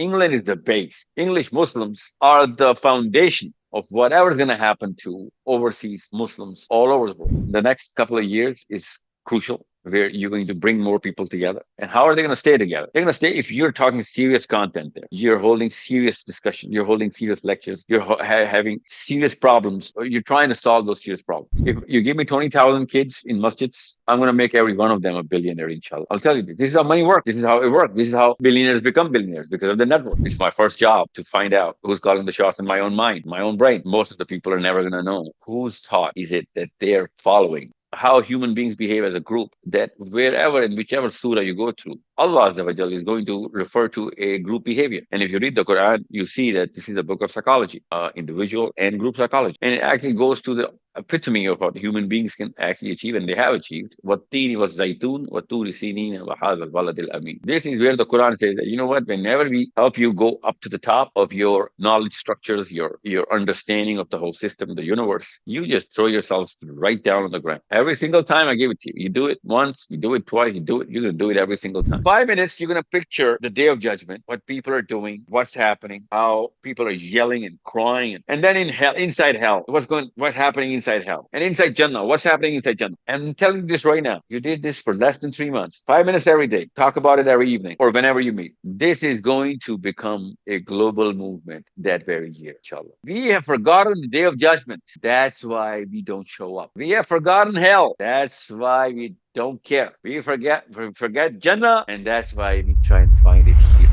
England is the base. English Muslims are the foundation of whatever's going to happen to overseas Muslims all over the world. The next couple of years is crucial, where you're going to bring more people together. And how are they going to stay together? They're going to stay if you're talking serious content there. You're holding serious discussion. You're holding serious lectures. You're having serious problems. Or you're trying to solve those serious problems. If you give me 20,000 kids in masjids, I'm going to make every one of them a billionaire, inshallah. I'll tell you this. This is how money works. This is how it works. This is how billionaires become billionaires because of the network. It's my first job to find out who's calling the shots in my own mind, my own brain. Most of the people are never going to know whose thought is it that they're following, how human beings behave as a group, that wherever and whichever surah you go through, Allah Azza wa Jalla is going to refer to a group behavior. And if you read the Quran, you see that this is a book of psychology, individual and group psychology. And it actually goes to the epitome of what human beings can actually achieve, and they have achieved. وَالتِّينِ وَالزَّيْتُونِ وَالطُّورِ سِينِينَ وَهَذَا الْبَلَدِ الْأَمِينَ. This is where the Quran says that, you know what, whenever we help you go up to the top of your knowledge structures, your understanding of the whole system, the universe, you just throw yourselves right down on the ground. Every single time I give it to you. You do it once, you do it twice, you're going to do it every single time. 5 minutes, you're going to picture the day of judgment, what people are doing, what's happening, how people are yelling and crying. And then in hell, inside hell, what's happening inside hell? And inside Jannah, what's happening inside Jannah? And I'm telling you this right now. You did this for less than 3 months. 5 minutes every day. Talk about it every evening or whenever you meet. This is going to become a global movement that very year, inshallah. We have forgotten the day of judgment. That's why we don't show up. We have forgotten hell. That's why we don't care. We forget Jannah, and that's why we try and find it here.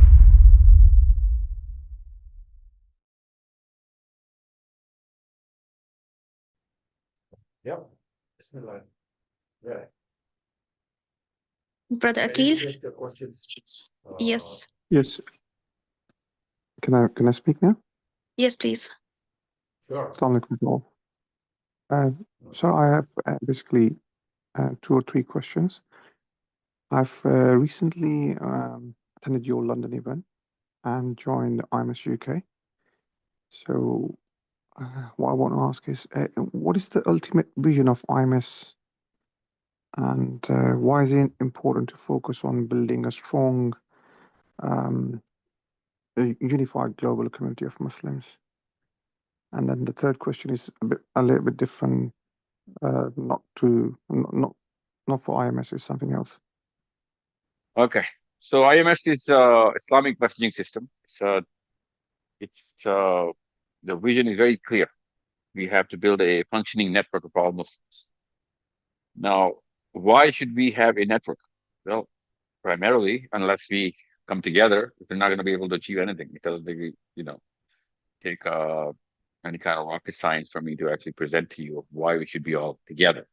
Yeah. Bismillah. Yeah. Brother Can you Akil? get your questions? Yes. Yes. Can I speak now? Yes, please. Sure. Assalamu alaikum to all. So I have basically 2 or 3 questions. I've recently attended your London event and joined IMS UK. So what I want to ask is, what is the ultimate vision of IMS, and why is it important to focus on building a strong, unified global community of Muslims? And then the third question is a little bit different, not for IMS, it's something else. Okay. So IMS is Islamic messaging system. The vision is very clear. We have to build a functioning network of all Muslims. Now, why should we have a network? Well, primarily, unless we come together, we're not going to be able to achieve anything. It doesn't really, take any kind of rocket science for me to actually present to you of why we should be all together.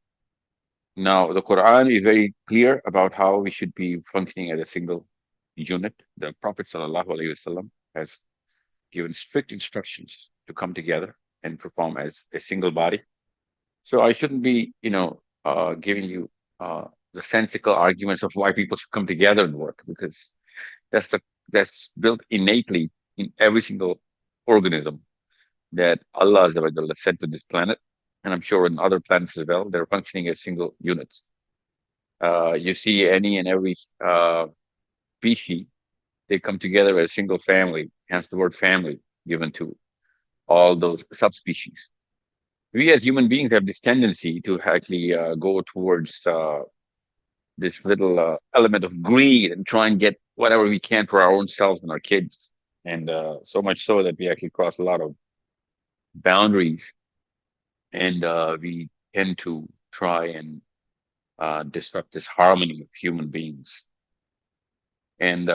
Now, the Quran is very clear about how we should be functioning as a single unit. The Prophet ﷺ has given strict instructions to come together and perform as a single body. So I shouldn't be, giving you the sensical arguments of why people should come together and work, because that's built innately in every single organism that Allah Azza wa Jalla sent to this planet, and I'm sure in other planets as well. They're functioning as single units. You see any and every species, they come together as a single family, hence the word family given to all those subspecies. We as human beings have this tendency to actually go towards this little element of greed and try and get whatever we can for our own selves and our kids. And so much so that we actually cross a lot of boundaries, and we tend to try and disrupt this harmony of human beings. And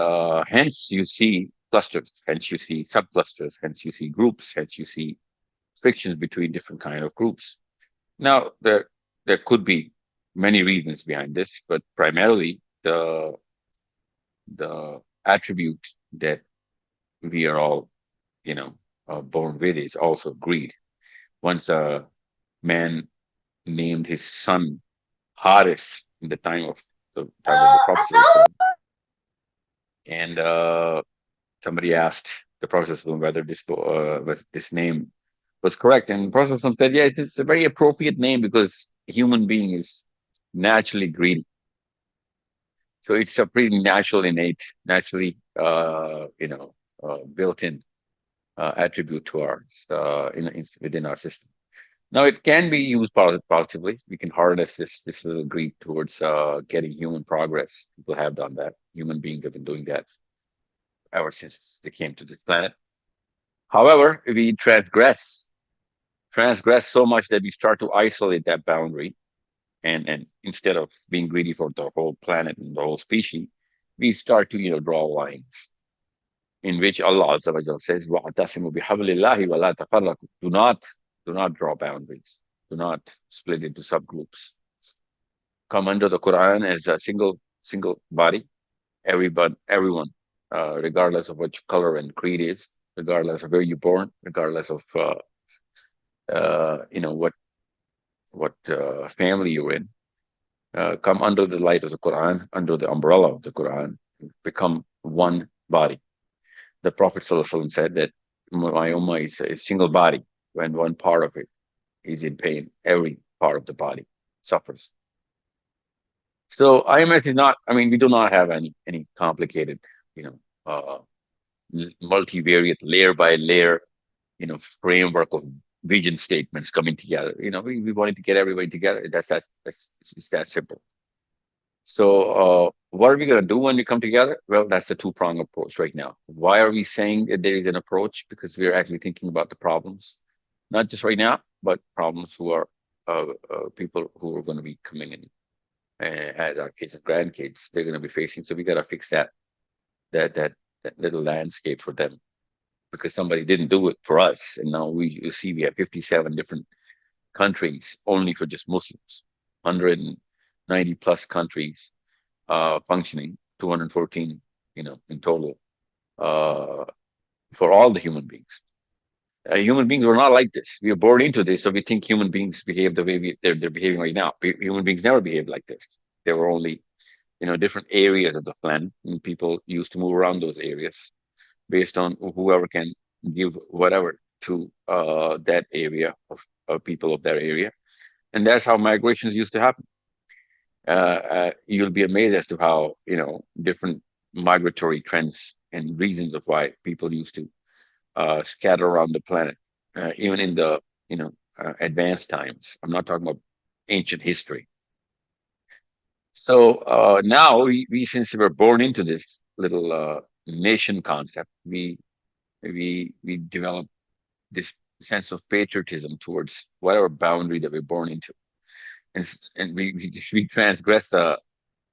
hence you see clusters, hence you see subclusters, hence you see groups, hence you see frictions between different kind of groups. Now, there could be many reasons behind this, but primarily the attribute that we are all, born with is also greed. Once a man named his son Haris in the time of the Prophet, and somebody asked the Prophet whether this name was correct, and the Prophet said, "Yeah, it's a very appropriate name because a human being is naturally greedy. So it's a pretty natural, innate, naturally, built-in attribute to ours within our system. Now, it can be used positively. We can harness this little greed towards getting human progress. People have done that. Human beings have been doing that ever since they came to this planet. However, if we transgress so much that we start to isolate that boundary, and instead of being greedy for the whole planet and the whole species, we start to draw lines in which Allah Azza wa Jalla says, "Wa'tasimu bihablillahi wa la tafarraqu." Do not draw boundaries. Do not split into subgroups. Come under the Quran as a single body. Everyone, regardless of what your color and creed is, regardless of where you're born, regardless of what family you're in, come under the light of the Quran, under the umbrella of the Quran, become one body. The Prophet ﷺ said that my ummah is a single body. When one part of it is in pain, every part of the body suffers. So IMF is not. I mean, we do not have any complicated, you know, multivariate, layer by layer, framework of vision statements coming together. We wanted to get everybody together. That's it's that simple. So, what are we going to do when we come together? Well, that's the two-prong approach right now. Why are we saying that there is an approach? Because we're actually thinking about the problems, not just right now, but problems who are people who are going to be coming in as our kids and grandkids. They're going to be facing. So we got to fix that that little landscape for them, because somebody didn't do it for us, and now you see we have 57 different countries only for just Muslims, 190 plus countries functioning, 214, in total, uh, for all the human beings. Human beings were not like this. We were born into this, so we think human beings behave the way they're behaving right now. Human beings never behaved like this. There were only, different areas of the planet, and people used to move around those areas based on whoever can give whatever to that area of people of that area. And that's how migrations used to happen. You'll be amazed as to how, different migratory trends and reasons of why people used to scatter around the planet, even in the, advanced times. I'm not talking about ancient history. So now since we were born into this little nation concept, we develop this sense of patriotism towards whatever boundary that we're born into, and we transgress the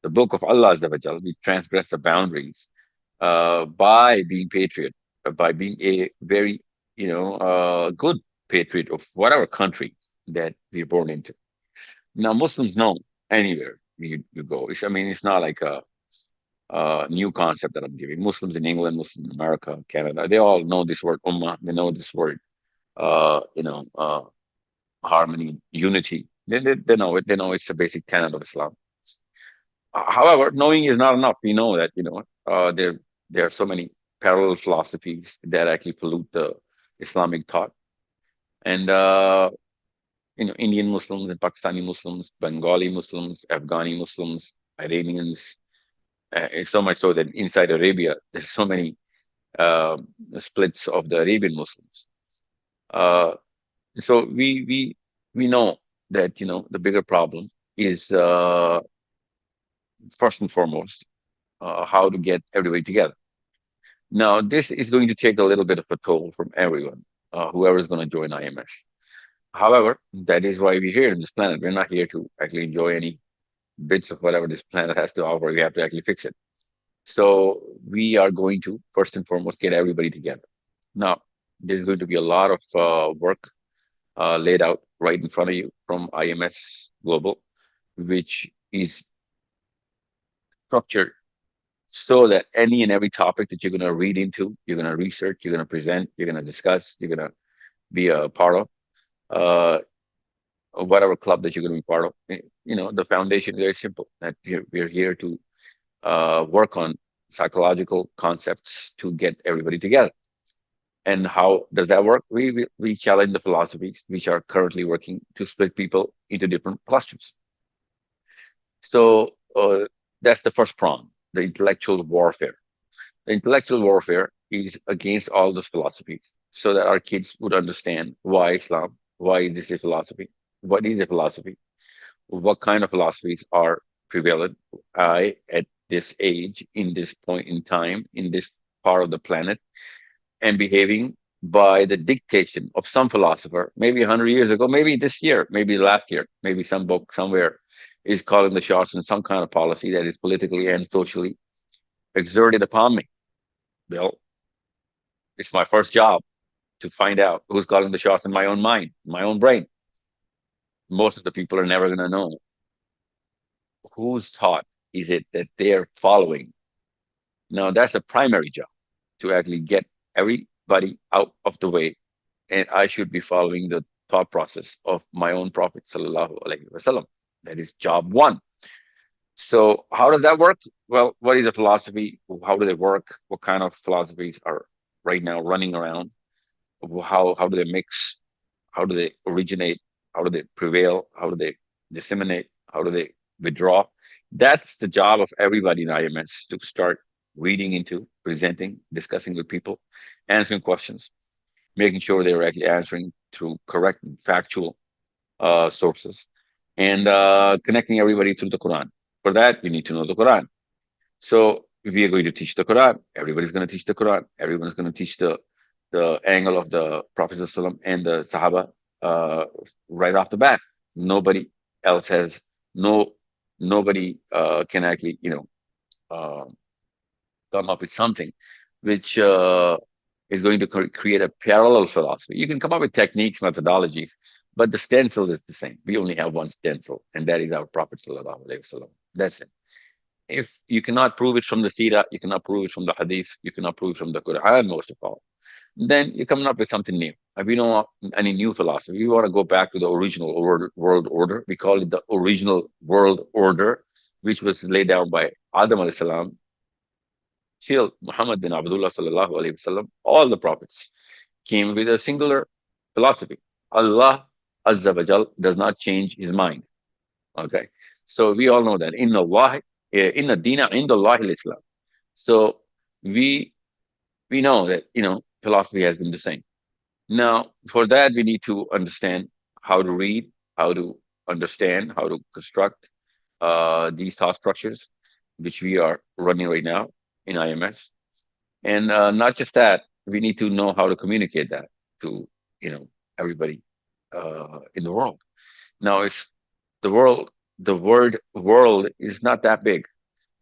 book of Allah Azza wa Jal. We transgress the boundaries by being patriot, by being a very good patriot of whatever country that we're born into. Now Muslims know anywhere you go. I mean, it's not like a new concept that I'm giving. Muslims in England, Muslims in America, Canada, they all know this word ummah. They know this word, uh, you know, uh, harmony, unity. They know it. They know it's a basic tenet of Islam. However, knowing is not enough. We know that there are so many parallel philosophies that actually pollute the Islamic thought, and Indian Muslims and Pakistani Muslims, Bengali Muslims, Afghani Muslims, Iranians. It's so much so that inside Arabia, there's so many uh, splits of the Arabian Muslims. Uh, so we know that the bigger problem is first and foremost how to get everybody together. Now, this is going to take a little bit of a toll from everyone, whoever is going to join IMS. However, that is why we're here in this planet. We're not here to actually enjoy any bits of whatever this planet has to offer. We have to actually fix it. So we are going to first and foremost get everybody together. Now, there's going to be a lot of work laid out right in front of you from IMS Global, which is structured so that any and every topic that you're going to read into, you're going to research, you're going to present, you're going to discuss, you're going to be a part of, uh, whatever club that you're going to be part of. The foundation is very simple. That we're here to work on psychological concepts to get everybody together. And how does that work? We challenge the philosophies which are currently working to split people into different clusters. So that's the first prong, the intellectual warfare. The intellectual warfare is against all those philosophies so that our kids would understand why Islam, why this is philosophy, what is a philosophy, what kind of philosophies are prevalent at this age, in this point in time, in this part of the planet, and behaving by the dictation of some philosopher, maybe 100 years ago, maybe this year, maybe last year, maybe some book somewhere is calling the shots in some kind of policy that is politically and socially exerted upon me. Well, it's my first job to find out who's calling the shots in my own mind, my own brain. Most of the people are never going to know whose thought is it that they're following. Now, that's a primary job to actually get everybody out of the way. And I should be following the thought process of my own Prophet Sallallahu Alaihi Wasallam. That is job one. So, how does that work? Well, what is a philosophy? How do they work? What kind of philosophies are right now running around? How do they mix? How do they originate? How do they prevail? How do they disseminate? How do they withdraw? That's the job of everybody in IMS to start reading into, presenting, discussing with people, answering questions, making sure they're actually answering through correct and factual sources, and connecting everybody through the Quran. For that, you need to know the Quran. So if we are going to teach the Quran, everybody's going to teach the Quran. Everyone's going to teach the angle of the Prophet ﷺ and the Sahaba right off the bat. Nobody else has no nobody can actually uh, come up with something which is going to create a parallel philosophy. You can come up with techniques, methodologies, but the stencil is the same. We only have one stencil, and that is our Prophet Sallallahu Alaihi Wasallam. That's it. If you cannot prove it from the Sirah, you cannot prove it from the Hadith, you cannot prove it from the Quran, most of all, then you're coming up with something new. If we don't want any new philosophy, we want to go back to the original world order. We call it the original world order, which was laid down by Adam alayhi salam, till Muhammad bin Abdullah sallallahu alayhi wasallam. All the prophets came with a singular philosophy. Allah Azza wa Jal does not change his mind. Okay. So we all know that. Inna dina inda Allah Islam. So we we know that philosophy has been the same. Now, for that, we need to understand how to read, how to understand, how to construct these thought structures, which we are running right now in IMS. And not just that, we need to know how to communicate that to everybody in the world. Now, it's the world. The word "world" is not that big.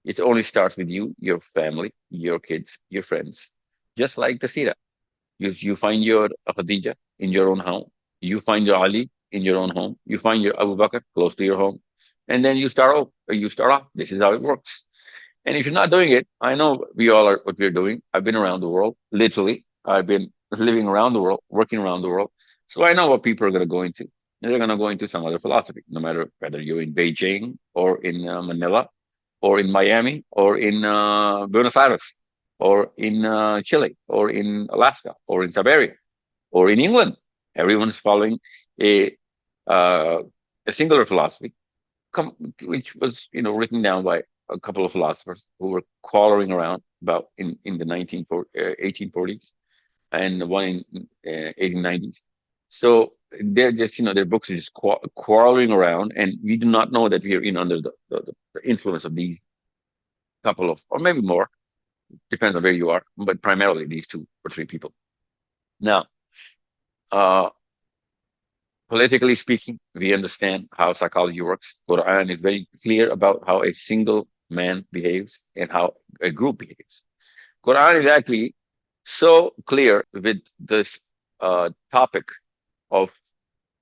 It only starts with you, your family, your kids, your friends. Just like the Sira. You find your Khadija in your own home. You find your Ali in your own home. You find your Abu Bakr close to your home. And then you start off. This is how it works. And if you're not doing it, I know we all are what we're doing. I've been around the world, literally. I've been living around the world, working around the world. So I know what people are going to go into. And they're going to go into some other philosophy, no matter whether you're in Beijing or in Manila or in Miami or in Buenos Aires or in Chile or in Alaska or in Siberia or in England. Everyone's following a uh, a singular philosophy, which was written down by a couple of philosophers who were quarreling around about in the 1840s and one in 1890s. So they're just their books are just quarreling around, and we do not know that we are under the influence of these couple of, or maybe more, depends on where you are, but primarily these two or three people. Now, uh, politically speaking, we understand how psychology works. Quran is very clear about how a single man behaves and how a group behaves. Quran is actually so clear with this topic of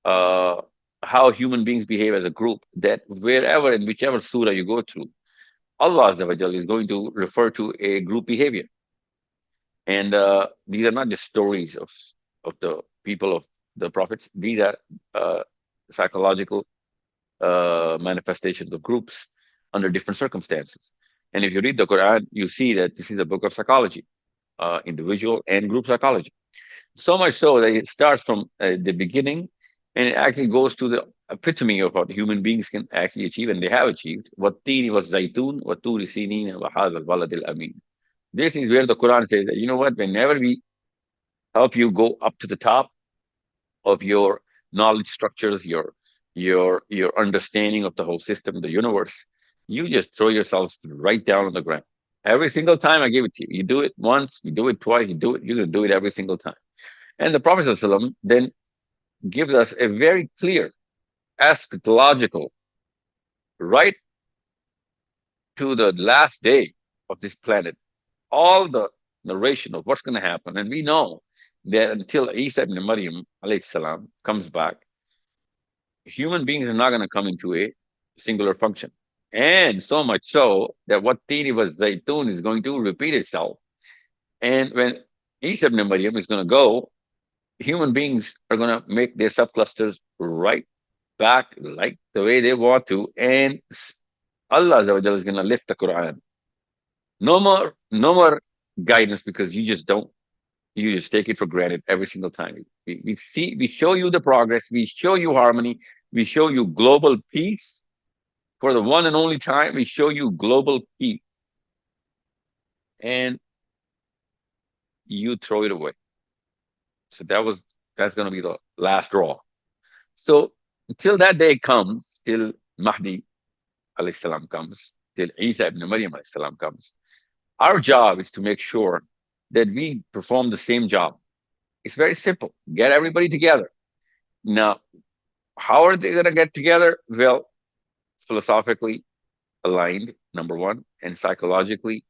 uh, how human beings behave as a group that wherever and whichever surah you go through, Allah Azza wa Jal is going to refer to a group behavior. And these are not just stories of the people of the prophets. These are psychological manifestations of groups under different circumstances. And if you read the Quran, you see that this is a book of psychology, individual and group psychology. So much so that it starts from the beginning and it actually goes to the epitome of what human beings can actually achieve and they have achieved. وَالتِّينِ وَالزَّيْتُونِ وَالطُّورِ سِينِينَ وَهَذَا الْبَلَدِ الْأَمِينَ. This is where the Quran says that, you know what, whenever we help you go up to the top of your knowledge structures, your understanding of the whole system, the universe, you just throw yourselves right down on the ground. Every single time I give it to you. You do it once, you do it twice, you're gonna do it every single time. And the Prophet ﷺ then gives us a very clear eschatological, right to the last day of this planet, all the narration of what's going to happen. And we know that until Isa ibn Maryam alayhi salam comes back, human beings are not going to come into a singular function. And so much so that what Tini was Zaytun is going to repeat itself. And when Isa ibn Maryam is going to go, human beings are going to make their subclusters right back like the way they want to. And Allah is going to lift the Quran. No more guidance because you just don't. You just take it for granted every single time. We show you the progress. We show you harmony. We show you global peace for the one and only time. We show you global peace, and you throw it away. So that's going to be the last draw. So until that day comes, till Mahdi alayhi salam comes, till Isa ibn Maryam alayhi salam comes, our job is to make sure that we perform the same job. It's very simple. Get everybody together. Now, how are they going to get together? Well, philosophically aligned, number one, and psychologically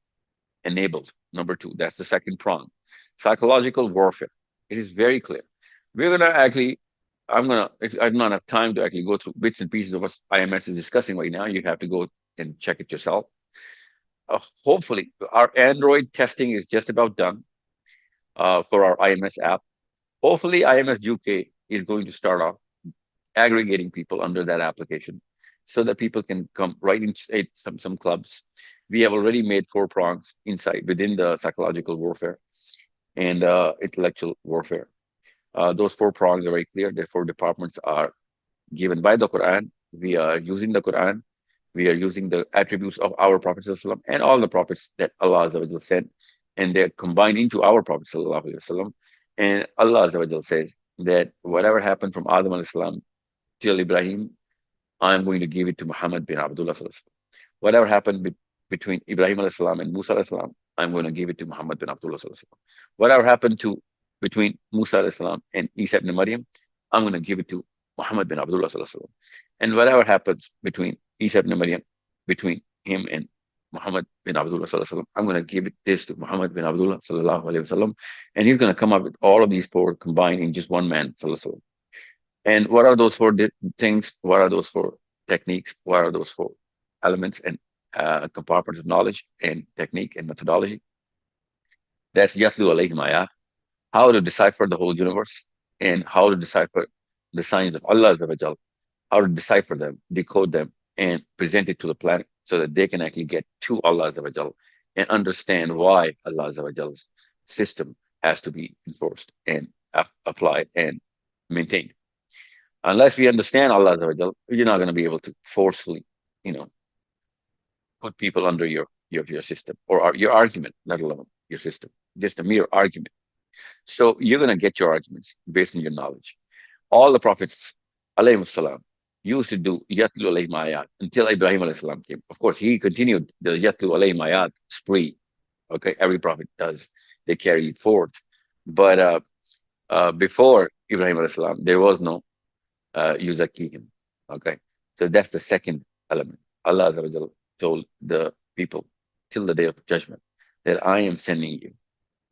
enabled, number two. That's the second prong. Psychological warfare. It is very clear. We're going to actually, I don't have time to actually go through bits and pieces of what IMS is discussing right now. You have to go and check it yourself. Hopefully, our Android testing is just about done for our IMS app. Hopefully, IMS UK is going to start off aggregating people under that application so that people can come right into some clubs. We have already made four prongs inside within the psychological warfare and intellectual warfare. Those four prongs are very clear. The four departments are given by the Quran. We are using the Quran. We are using the attributes of our Prophet ﷺ and all the prophets that Allah sent, and they're combined into our Prophet ﷺ. And Allah says that whatever happened from Adam al-Islam till Ibrahim, I'm going to give it to Muhammad bin Abdullah. Whatever happened between Ibrahim al-Islam and Musa al-Islam, I'm going to give it to Muhammad bin Abdullah. Whatever happened between Musa al-Islam and Isa ibn Maryam, I'm going to give it to Muhammad bin Abdullah. And whatever happens between Isa ibn Maryam, between him and Muhammad bin Abdullah, I'm going to give this to Muhammad bin Abdullah, and he's going to come up with all of these four combined in just one man. And what are those four things? What are those four techniques? What are those four elements and compartments of knowledge and technique and methodology? That's Yatlu alayhim ayat, how to decipher the whole universe and how to decipher the signs of Allah, how to decipher them, decode them, and present it to the planet so that they can actually get to Allah and understand why Allah's system has to be enforced and applied and maintained. Unless we understand Allah, you're not going to be able to forcefully, put people under your system or your argument, let alone your system, just a mere argument. So you're going to get your arguments based on your knowledge. All the prophets, alayhi salam, used to do Yatlu alayhim ayat until Ibrahim alayhi salam came. Of course, he continued the Yatlu alayhim ayat spree. Okay, every prophet does. They carry it forth. But before Ibrahim alayhi salam, there was no Yuzakihim. Okay, so that's the second element. Allah told the people till the day of judgment that I am sending you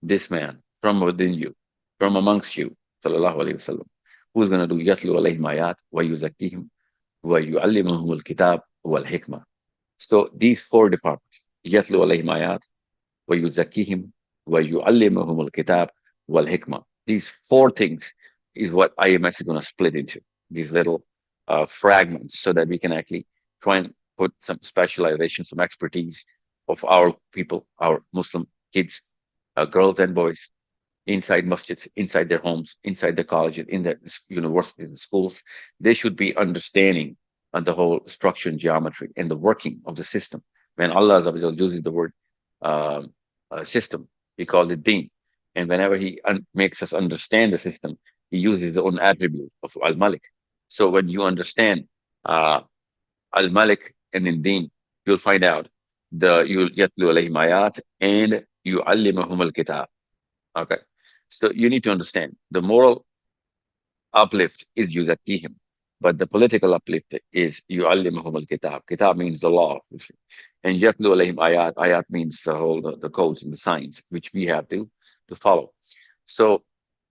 this man from within you, from amongst you, sallallahu alayhi wasallam, who's going to do Yatlu alayhim ayat wa yuzakihim wa yu'allimuhum al-kitab wal hikmah. So these four departments, Yatlu alayhim ayat wa yuzakihim wa yu'allimuhum al-kitab wal hikmah. These four things is what IMS is going to split into, these little fragments, so that we can actually try and put some specialization, some expertise of our people, our Muslim kids, girls and boys, inside masjids, inside their homes, inside their colleges, in their universities and schools. They should be understanding the whole structure and geometry and the working of the system. When Allah uses the word system. He called it Deen. And whenever he makes us understand the system, he uses his own attribute of Al Malik. So when you understand uh, Al Malik and in Deen, you'll find out you'll yatlu alayhim ayat and yu'allimuhum al kitab. Okay. So you need to understand the moral uplift is yuzakihim, but the political uplift is yu'allimuhum al kitab. Kitab means the law, obviously. And yatlu alayhim ayat. Ayat means the codes and the signs which we have to follow. So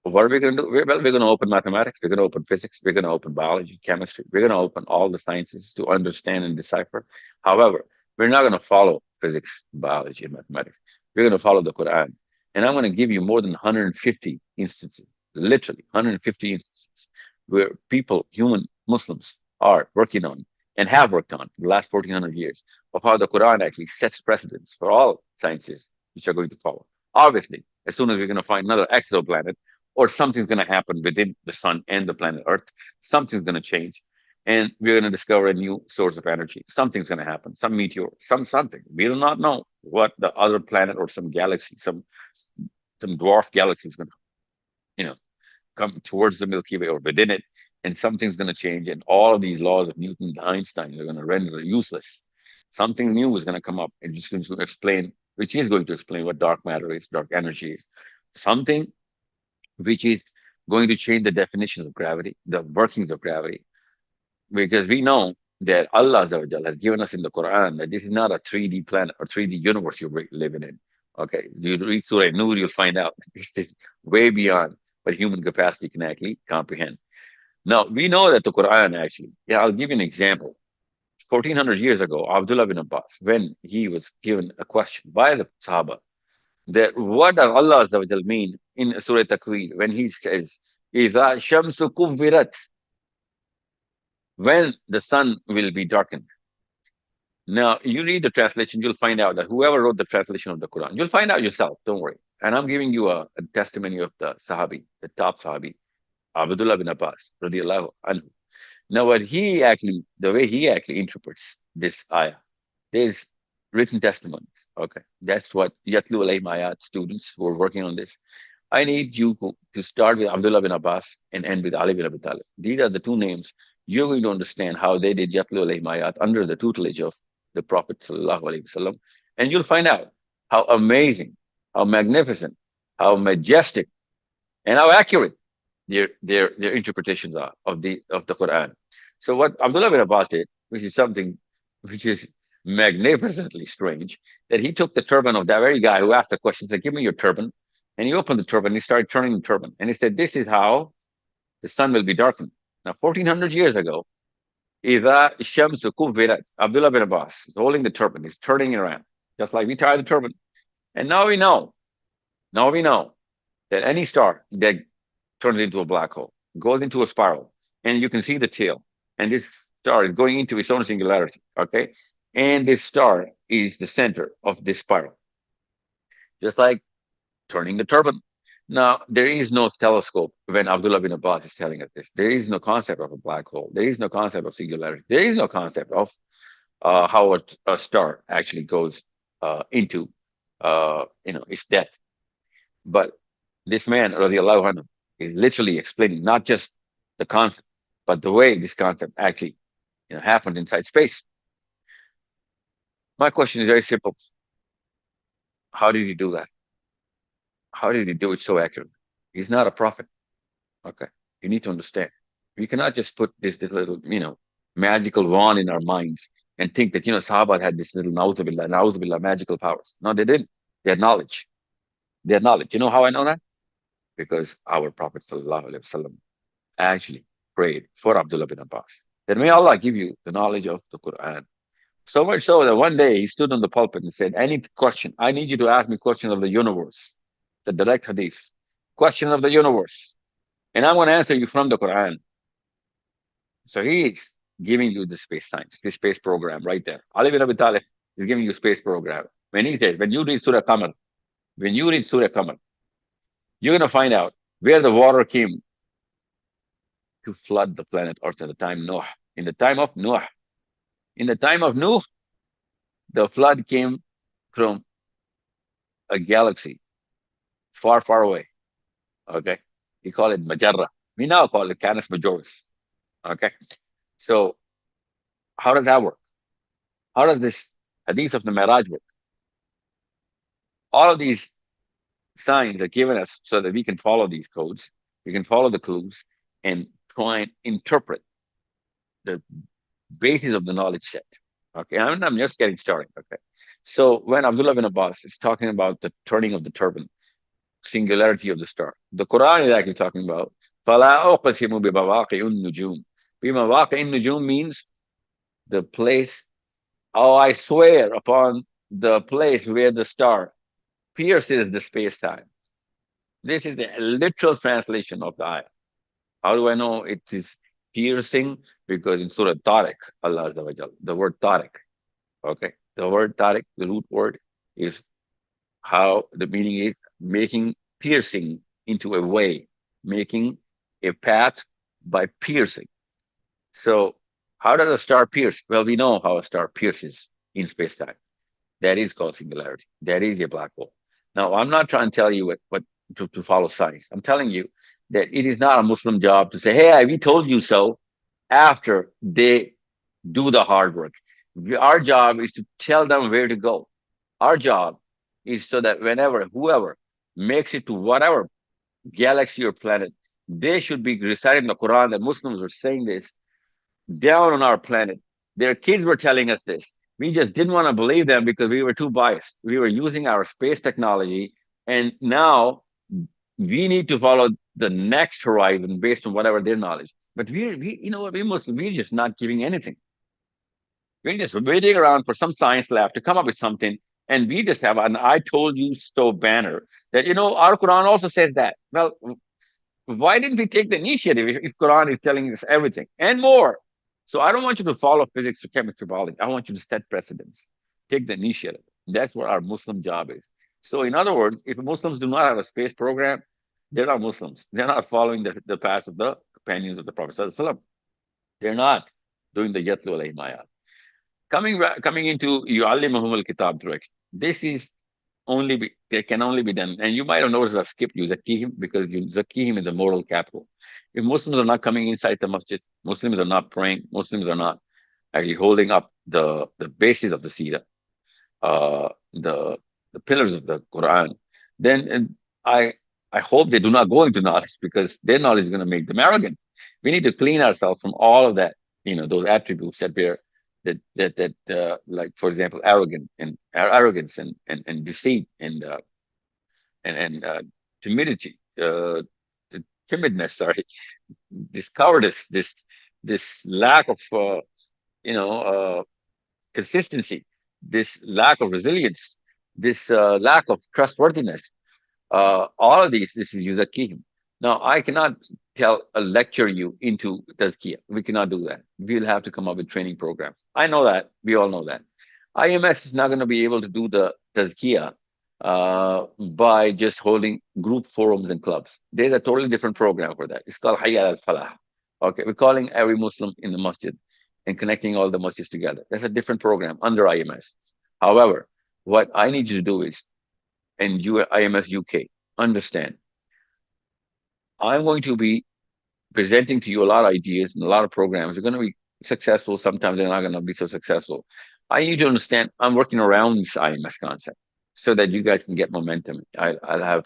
what are we going to do? Well, we're going to open mathematics. We're going to open physics. We're going to open biology, chemistry. We're going to open all the sciences to understand and decipher. However, we're not going to follow physics, biology, and mathematics. We're going to follow the Quran. And I'm going to give you more than 150 instances, literally 150 instances, where people, human Muslims, are working on and have worked on the last 1400 years of how the Quran actually sets precedents for all sciences which are going to follow. Obviously, as soon as we're going to find another exoplanet, or something's going to happen within the sun and the planet Earth, something's going to change, and we're going to discover a new source of energy. Something's going to happen, some meteor, something. We do not know what the other planet or some galaxy, some dwarf galaxy is going to, you know, come towards the Milky Way or within it, and something's going to change, and all of these laws of Newton and Einstein are going to render it useless. Something new is going to come up and just going to explain, which is going to explain what dark matter is, dark energy is. Something which is going to change the definitions of gravity, the workings of gravity, because we know that Allah Azza wa Jalla has given us in the Quran that this is not a 3D planet or 3D universe you're living in. Okay, you read Surah Nur, you'll find out this is way beyond what human capacity can actually comprehend. Now, we know that the Quran actually, yeah, I'll give you an example. 1400 years ago, Abdullah bin Abbas, when he was given a question by the Sahaba, that what does Allah Azza wa Jal mean in Surah Takwir when he says, إِذَا shamsu كُوِّرَتْ, when the sun will be darkened. Now, you read the translation, you'll find out that whoever wrote the translation of the Quran, you'll find out yourself, don't worry. And I'm giving you a testimony of the Sahabi, the top Sahabi, Abdullah bin Abbas, radiallahu anhu. Now, the way he actually interprets this ayah, there's written testimonies. Okay, that's what Yatlu alayhim ayat students who are working on this. I need you to start with Abdullah bin Abbas and end with Ali bin Abi Talib. These are the two names. You're going to understand how they did Yatlu alayhim ayat under the tutelage of the Prophet sallallahu alaihi wasallam, and you'll find out how amazing, how magnificent, how majestic, and how accurate their interpretations are of the Quran. So what Abdullah bin Abbas did, which is something which is magnificently strange, that he took the turban of that very guy who asked the question, said, "Give me your turban," and he opened the turban. And he started turning the turban, and he said, "This is how the sun will be darkened." Now, 1400 years ago, إِذَا الشَّمْسُ كُوِّرَتْ, Abdullah bin Abbas is holding the turban, he's turning it around, just like we tie the turban. And now we know that any star that turns into a black hole goes into a spiral, and you can see the tail, and this star is going into its own singularity, okay? And this star is the center of this spiral, just like turning the turban. Now, there is no telescope when Abdullah bin Abbas is telling us this. There is no concept of a black hole. There is no concept of singularity. There is no concept of how a star actually goes into its death. But this man, radiallahu anhu, is literally explaining not just the concept, but the way this concept actually happened inside space. My question is very simple. How did he do that? How did he do it so accurately? He's not a prophet. Okay. You need to understand. We cannot just put this little, magical wand in our minds and think that, Sahaba had this little na'udzubillah, magical powers. No, they didn't. They had knowledge. They had knowledge. You know how I know that? Because our Prophet sallallahu alaihi wasallam actually prayed for Abdullah bin Abbas. That may Allah give you the knowledge of the Quran. So much so that one day he stood on the pulpit and said, any question, I need you to ask me questions of the universe. The direct hadith. Question of the universe. And I'm going to answer you from the Quran. So he is giving you the space science, the space program right there. Ali bin Abi Talib is giving you space program. When he says, when you read Surah Qamar, you're going to find out where the water came to flood the planet Earth at the time Noah. In the time of Noah. In the time of Noah, the flood came from a galaxy far, far away. Okay. We call it Majarra. We now call it Canis Majoris. Okay. So how does that work? How does this hadith of the Miraj work? All of these signs are given us so that we can follow these codes, we can follow the clues, and try and interpret the basis of the knowledge set. Okay, I'm just getting started. Okay, so when Abdullah bin Abbas is talking about the turning of the turban, singularity of the star, the Quran is actually talking about فَلَا أُقْسِمُ بِمَوَاقِعِ النُّجُومِ. بِمَوَاقِعِ النُّجُوم means the place. Oh, I swear upon the place where the star pierces the space time. This is the literal translation of the ayah. How do I know it is piercing? Because in Surah Tariq, Allah Azza wa Jal, the word Tariq, okay? The word Tariq, the root word, is how the meaning is making piercing into a way, making a path by piercing. So, how does a star pierce? Well, we know how a star pierces in space time. That is called singularity. That is a black hole. Now, I'm not trying to tell you what to follow science. I'm telling you that it is not a Muslim job to say, hey, we told you so after they do the hard work. Our job is to tell them where to go. Our job is so that whenever, whoever makes it to whatever galaxy or planet, they should be reciting the Quran. That Muslims are saying this down on our planet. Their kids were telling us this. We just didn't want to believe them because we were too biased. We were using our space technology, and now we need to follow the next horizon based on whatever their knowledge. But we you know what, we're just not giving anything. We're just waiting around for some science lab to come up with something, and we just have an "I told you so" banner that our Quran also says that. Well, why didn't we take the initiative if Quran is telling us everything and more? So I don't want you to follow physics or chemistry, biology. I want you to set precedents, take the initiative. That's what our Muslim job is. So in other words, if Muslims do not have a space program, they're not Muslims. They're not following the path of the companions of the Prophet ﷺ. They're not doing the Yatlu alayhi ayat. Coming into Yu'allimuhum al-Kitab direction. This is they can only be done. And you might have noticed I've skipped you Zakihim because Zakihim is the moral capital. If Muslims are not coming inside the masjid, Muslims are not praying, Muslims are not actually holding up the basis of the Sira, the pillars of the Quran, then I hope they do not go into knowledge because their knowledge is going to make them arrogant. We need to clean ourselves from all of that, those attributes that we're like, for example, arrogance and deceit and timidity, the timidness, sorry, this cowardice, this lack of consistency, this lack of resilience, this lack of trustworthiness. All of these, this is Yuzakihim. Now, I cannot lecture you into Tazkiyah. We cannot do that. We'll have to come up with training programs. I know that. We all know that. IMS is not going to be able to do the Tazkiyah by just holding group forums and clubs. There's a totally different program for that. It's called Hayya al-Falah. Okay, we're calling every Muslim in the masjid and connecting all the masjids together. That's a different program under IMS. However, what I need you to do is, and you, IMS UK, understand, I'm going to be presenting to you a lot of ideas and a lot of programs. They're going to be successful. Sometimes they're not going to be so successful. I need you to understand I'm working around this IMS concept so that you guys can get momentum. I'll have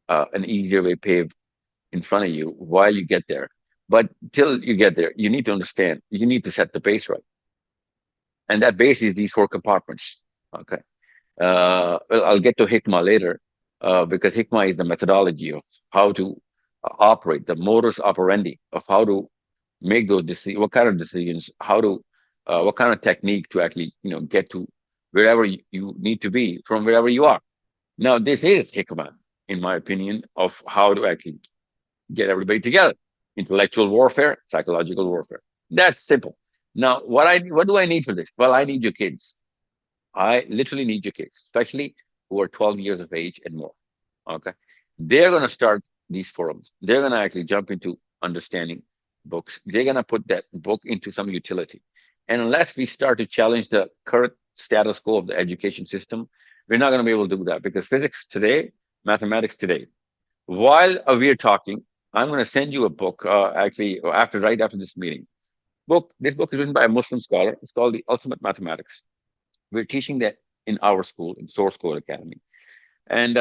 an easier way paved in front of you while you get there. But till you get there, you need to understand, you need to set the base right. And that base is these 4 compartments. Okay. Well, I'll get to Hikmah later because Hikmah is the methodology of how to operate, the modus operandi of how to make those decisions, what kind of decisions, what kind of technique to actually, get to wherever you need to be from wherever you are. Now, this is Hikmah, in my opinion, of how to actually get everybody together. Intellectual warfare, psychological warfare. That's simple. Now, what do I need for this? Well, I need your kids. I literally need your kids, especially who are 12 years of age and more. Okay. They're going to start these forums. They're going to actually jump into understanding books. They're going to put that book into some utility. And unless we start to challenge the current status quo of the education system, We're not going to be able to do that because physics today, mathematics today. While we're talking, I'm going to send you a book. Actually, right after this meeting, book. This book is written by a Muslim scholar. It's called The Ultimate Mathematics. We're teaching that in our school, in Source Code Academy. And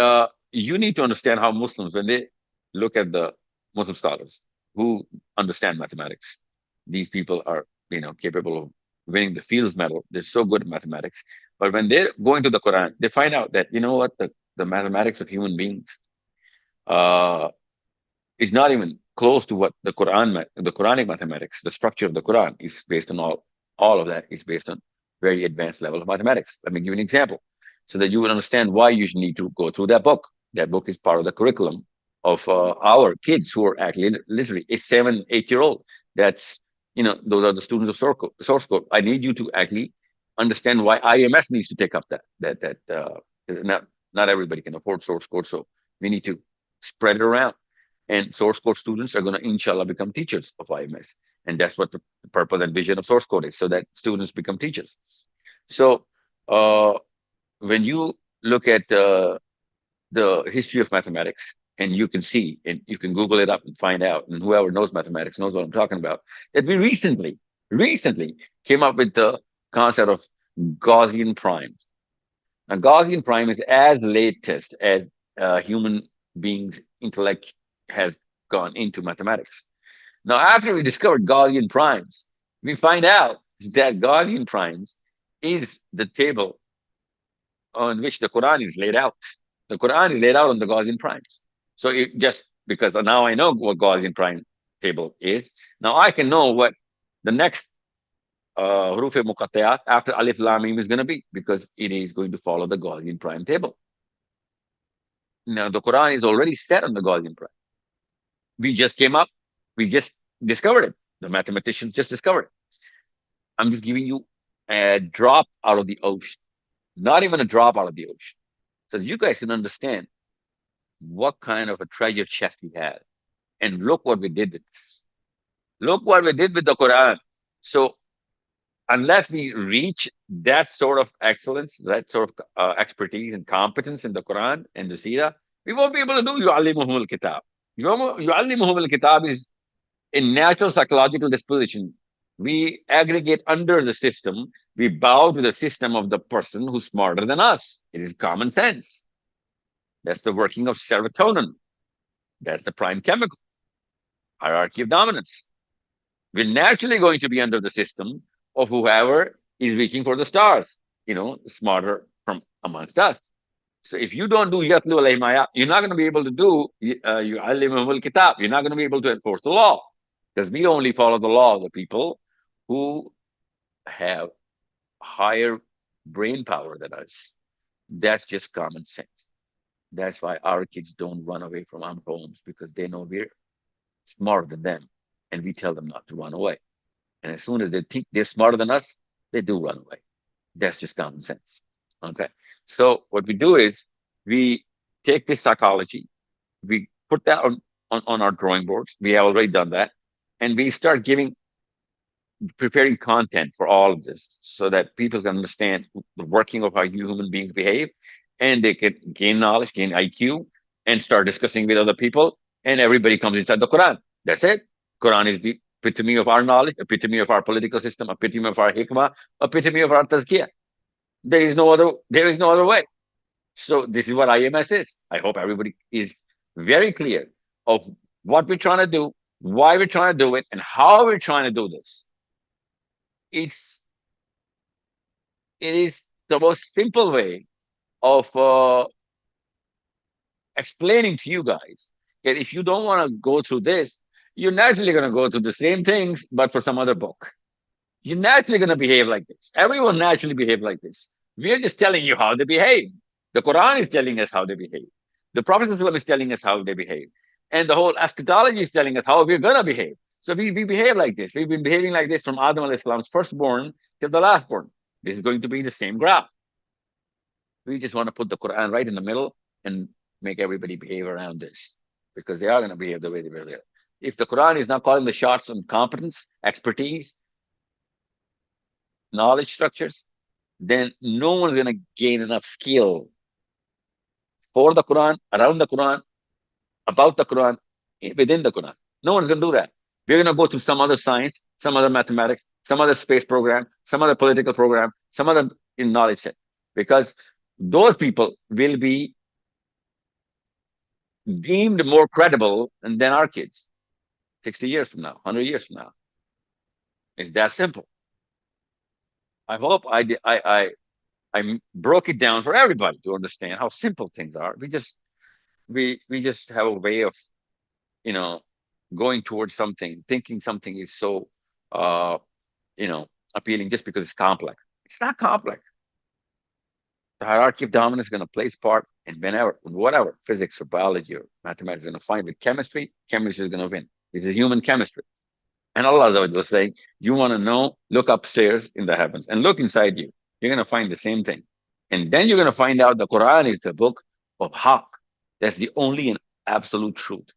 you need to understand how Muslims, when they look at the Muslim scholars who understand mathematics, these people are, capable of winning the Fields Medal. They're so good at mathematics. But when they're going to the Quran, they find out that, you know what, the mathematics of human beings uh, is not even close to what the Quranic mathematics, the structure of the Quran is based on. All of that is based on very advanced level of mathematics. Let me give you an example so that you will understand why you need to go through that book. That book is part of the curriculum of our kids who are actually literally a 7, 8 year old. That's, those are the students of source code. I need you to actually understand why IMS needs to take up not everybody can afford source code. So we need to spread it around. And source code students are going to, inshallah, become teachers of IMS. And that's what the purpose and vision of source code is, so that students become teachers. So when you look at the history of mathematics, and you can see, and you can Google it up and find out, and whoever knows mathematics knows what I'm talking about, that we recently came up with the concept of Gaussian prime. Now, Gaussian prime is as latest as human beings' intellect has gone into mathematics. Now, after we discovered Gaussian primes, we find out that Gaussian primes is the table on which the Quran is laid out. The Quran is laid out on the Gaussian primes. So just because now I know what Gaussian prime table is, now I can know what the next huruf muqatta'at after alif lam mim is going to be, because it is going to follow the Gaussian prime table. Now, the Quran is already set on the Gaussian prime. We just came up, we just discovered it. The mathematicians just discovered it. I'm just giving you a drop out of the ocean, not even a drop out of the ocean, so that you guys can understand what kind of a treasure chest we had. And look what we did with this. Look what we did with the Quran. So unless we reach that sort of excellence, that sort of expertise and competence in the Quran and the Sirah, we won't be able to do yu'allimuhum al-kitab. Yu'allimuhum al-kitab is a natural psychological disposition. We aggregate under the system. We bow to the system of the person who's smarter than us. It is common sense. That's the working of serotonin. That's the prime chemical. Hierarchy of dominance. We're naturally going to be under the system of whoever is reaching for the stars, smarter from amongst us. So if you don't do yatlu alayhim, you're not going to be able to do yu'allimuhum al-kitab. You're not going to be able to enforce the law, because we only follow the law of the people who have higher brain power than us. That's just common sense. That's why our kids don't run away from our homes, because they know we're smarter than them, and we tell them not to run away. And as soon as they think they're smarter than us, they do run away. That's just common sense. Okay. So what we do is we take this psychology, we put that on our drawing boards. We have already done that. And we start preparing content for all of this, so that people can understand the working of how human beings behave, and they can gain knowledge, gain IQ, and start discussing with other people. And everybody comes inside the Quran. That's it. Quran is the epitome of our knowledge, epitome of our political system, epitome of our hikmah, epitome of our tazkiyah. There is no other way. So this is what IMS is. I hope everybody is very clear of what we're trying to do, why we're trying to do it, and how we're trying to do this. It is the most simple way of explaining to you guys that if you don't want to go through this, you're naturally going to go through the same things, but for some other book. You're naturally going to behave like this. Everyone naturally behaves like this. We're just telling you how they behave. The Quran is telling us how they behave. The Prophet is telling us how they behave. And the whole eschatology is telling us how we're going to behave. So we behave like this. We've been behaving like this from Adam al-Islam's firstborn till the lastborn. This is going to be the same graph. We just want to put the Quran right in the middle and make everybody behave around this, because they are going to behave the way they behave. If the Quran is not calling the shots on competence, expertise, knowledge structures, then no one's going to gain enough skill for the Quran, around the Quran, about the Quran, within the Quran. No one's going to do that. We're going to go to some other science, some other mathematics, some other space program, some other political program, some other in knowledge set, because those people will be deemed more credible than our kids 60 years from now, 100 years from now. It's that simple. I hope I broke it down for everybody to understand how simple things are. We just have a way of, you know, going towards something, thinking something is so, uh, you know, appealing just because it's complex. It's not complex. The hierarchy of dominance is going to play its part, and whenever, whatever physics or biology or mathematics is going to find with chemistry, chemistry is going to win. It's a human chemistry. And Allah was saying, you want to know, look upstairs in the heavens and look inside you. You're going to find the same thing. And then you're going to find out the Quran is the book of Haqq. That's the only and absolute truth.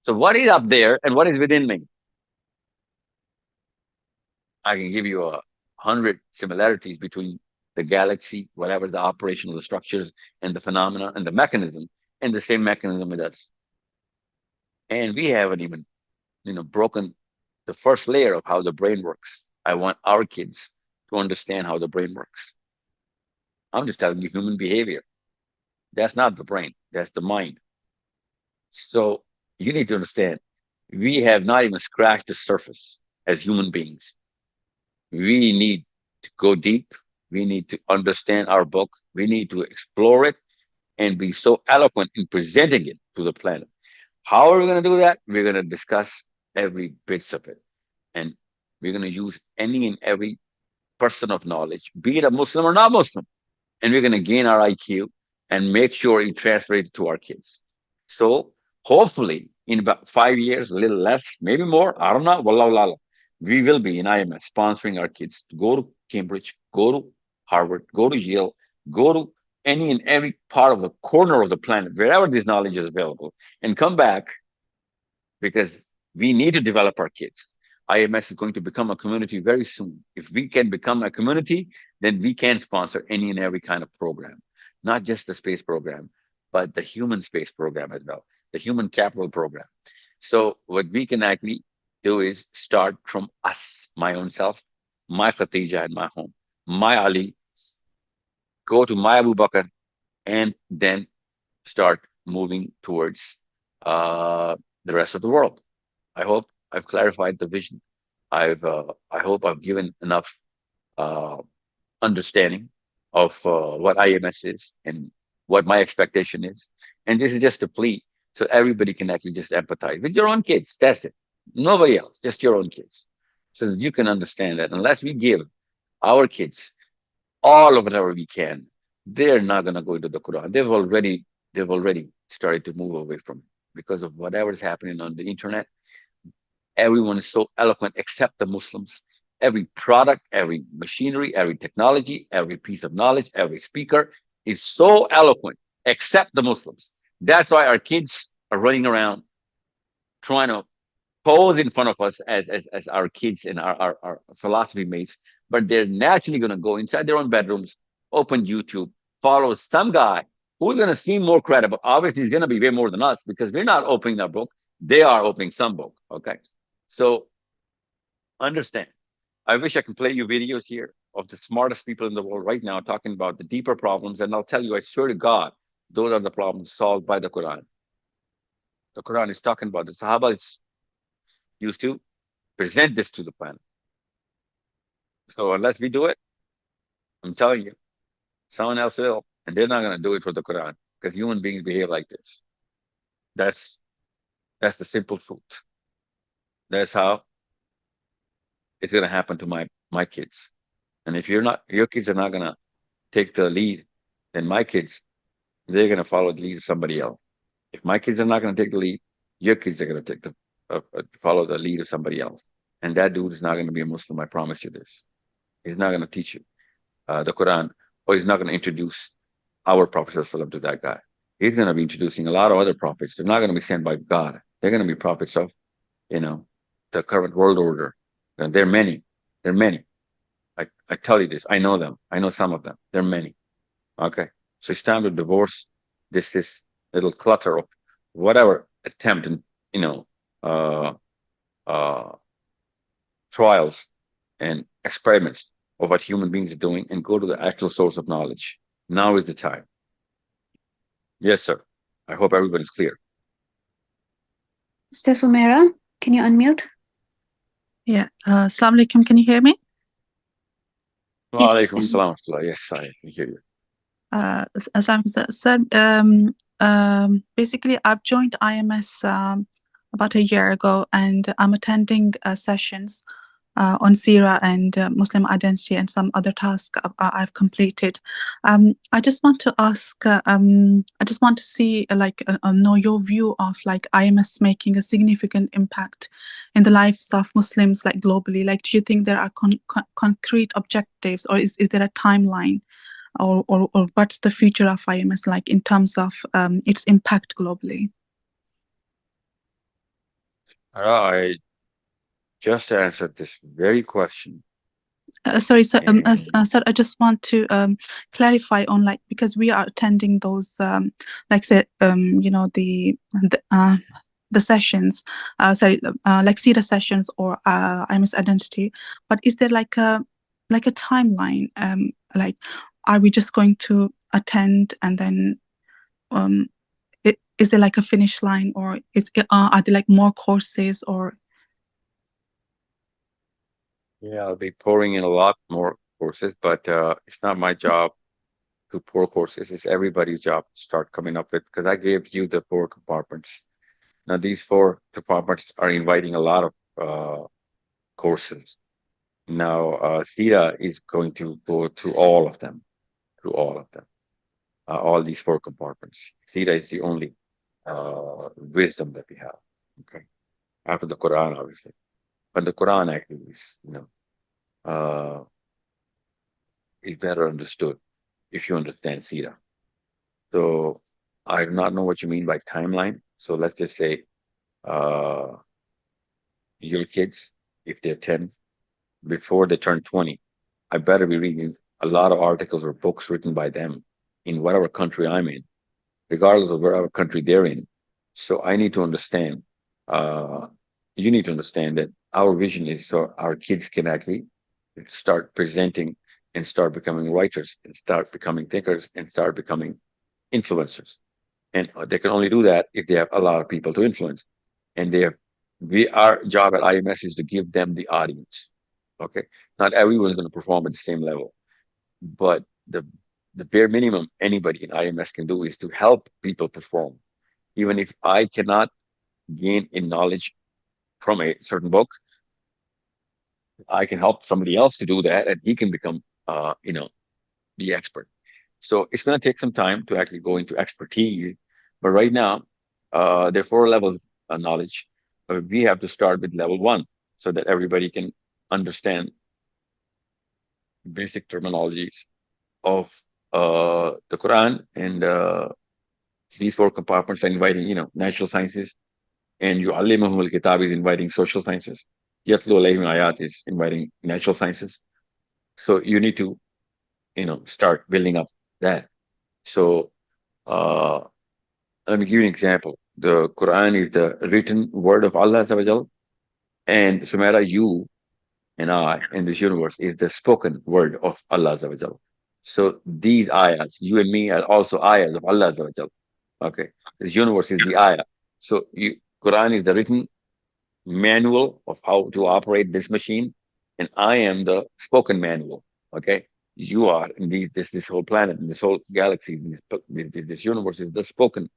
So what is up there and what is within me? I can give you 100 similarities between the galaxy, whatever the operational structures and the phenomena and the mechanism, and the same mechanism with us. And we haven't even, broken the first layer of how the brain works. I want our kids to understand how the brain works. I'm just telling you human behavior. That's not the brain, that's the mind. So you need to understand, we have not even scratched the surface as human beings. We need to go deep. We need to understand our book. We need to explore it and be so eloquent in presenting it to the planet. How are we going to do that? We're going to discuss every bits of it. And we're going to use any and every person of knowledge, be it a Muslim or not Muslim. And we're going to gain our IQ and make sure it transfers to our kids. So hopefully in about 5 years, a little less, maybe more, I don't know, wallahu lala, we will be in IMS sponsoring our kids to go to Cambridge, go to Harvard, go to Yale, go to any and every part of the corner of the planet, wherever this knowledge is available, and come back, because we need to develop our kids. IMS is going to become a community very soon. If we can become a community, then we can sponsor any and every kind of program, not just the space program, but the human space program as well, the human capital program. So what we can actually do is start from us, my own self, my Khatija in my home, my Ali, go to my Abu Bakr, and then start moving towards the rest of the world. I hope I've clarified the vision. I hope I've given enough uh, understanding of what IMS is and what my expectation is. And this is just a plea so everybody can actually just empathize with your own kids. That's it. Nobody else, just your own kids. So that you can understand that unless we give our kids all of whatever we can, they're not going to go into the Quran. They've already started to move away from it because of whatever's happening on the internet. Everyone is so eloquent except the Muslims. Every product, every machinery, every technology, every piece of knowledge, every speaker is so eloquent except the Muslims. That's why our kids are running around trying to pose in front of us as our kids and our philosophy mates, but they're naturally going to go inside their own bedrooms, open YouTube, follow some guy who's going to seem more credible. Obviously, he's going to be way more than us because we're not opening our book. They are opening some book. Okay. So understand. I wish I could play you videos here of the smartest people in the world right now talking about the deeper problems. And I'll tell you, I swear to God, those are the problems solved by the Quran. The Quran is talking about the Sahabas used to present this to the planet. So unless we do it, I'm telling you, someone else will. And they're not going to do it for the Quran because human beings behave like this. That's that's the simple truth. That's how it's going to happen to my kids. And if your kids are not going to take the lead, then my kids, they're going to follow the lead of somebody else. If my kids are not going to take the lead, your kids are going to take follow the lead of somebody else. And that dude is not going to be a Muslim. I promise you this. He's not going to teach you the Quran, or he's not going to introduce our Prophet ﷺ to that guy. He's going to be introducing a lot of other prophets. They're not going to be sent by God. They're going to be prophets of, the current world order. And there are many. There are many. I tell you this. I know them. I know some of them. There are many. Okay. So it's time to divorce This is little clutter of whatever attempt and you know uh, uh, trials and experiments of what human beings are doing, and go to the actual source of knowledge. Now is the time. Yes, sir. I hope everybody's clear. Sister Sumera, can you unmute? Yeah. Assalamu alaikum. Can you hear me? Yes, Wa we alaikum can. assalam. Yes, I can hear you. Sir, basically, I've joined IMS about a year ago, and I'm attending sessions on Sira and Muslim identity and some other tasks I've completed. I just want to ask, I just want to see, know your view of like IMS making a significant impact in the lives of Muslims, like globally. Like, do you think there are concrete objectives, or is there a timeline? Or what's the future of IMS like in terms of its impact globally? I just answered this very question. Sorry, sir, And sir, I just want to clarify on, like, because we are attending those, like, say, the sessions, like CETA sessions or IMS identity, but is there like a timeline? Like, are we just going to attend and then um, is there like a finish line, or are there like more courses or? yeah, I'll be pouring in a lot more courses, but it's not my job to pour courses. It's everybody's job to start coming up with, because I gave you the four compartments. Now, these four departments are inviting a lot of courses. Now, Sita is going to go through all of them, through all these four compartments. Sita is the only wisdom that we have. Okay, after the Quran, obviously, but the Quran actually uh, is better understood if you understand Sita. So, I do not know what you mean by timeline. So let's just say uh, your kids, if they're 10, before they turn 20, I better be reading a lot of articles or books written by them in whatever country I'm in, regardless of whatever country they're in. So I need to understand, uh, you need to understand that our vision is so our kids can actually start presenting and start becoming writers and start becoming thinkers and start becoming influencers. And they can only do that if they have a lot of people to influence. And our job at IMS is to give them the audience. Okay, not everyone's going to perform at the same level, but the bare minimum anybody in IMS can do is to help people perform. Even if I cannot gain in knowledge from a certain book, I can help somebody else to do that, and he can become, the expert. So it's going to take some time to actually go into expertise. But right now, there are four levels of knowledge. We have to start with level one so that everybody can understand basic terminologies of the Quran. And these four compartments are inviting, natural sciences. And yu'allimuhum al-kitab is inviting social sciences. Yatlu alayhim ayat is inviting natural sciences. So you need to, start building up that. So uh, let me give you an example. The Quran is the written word of Allah Azza wa Jal, and Sumera, you and I in this universe is the spoken word of Allah Azza wa Jal. So these ayahs, you and me, are also ayahs of Allah Azza wa Jal. Okay, this universe is the ayah. So Quran is the written manual of how to operate this machine, and I am the spoken manual. Okay, you are indeed this whole planet and this whole galaxy, this universe is the spoken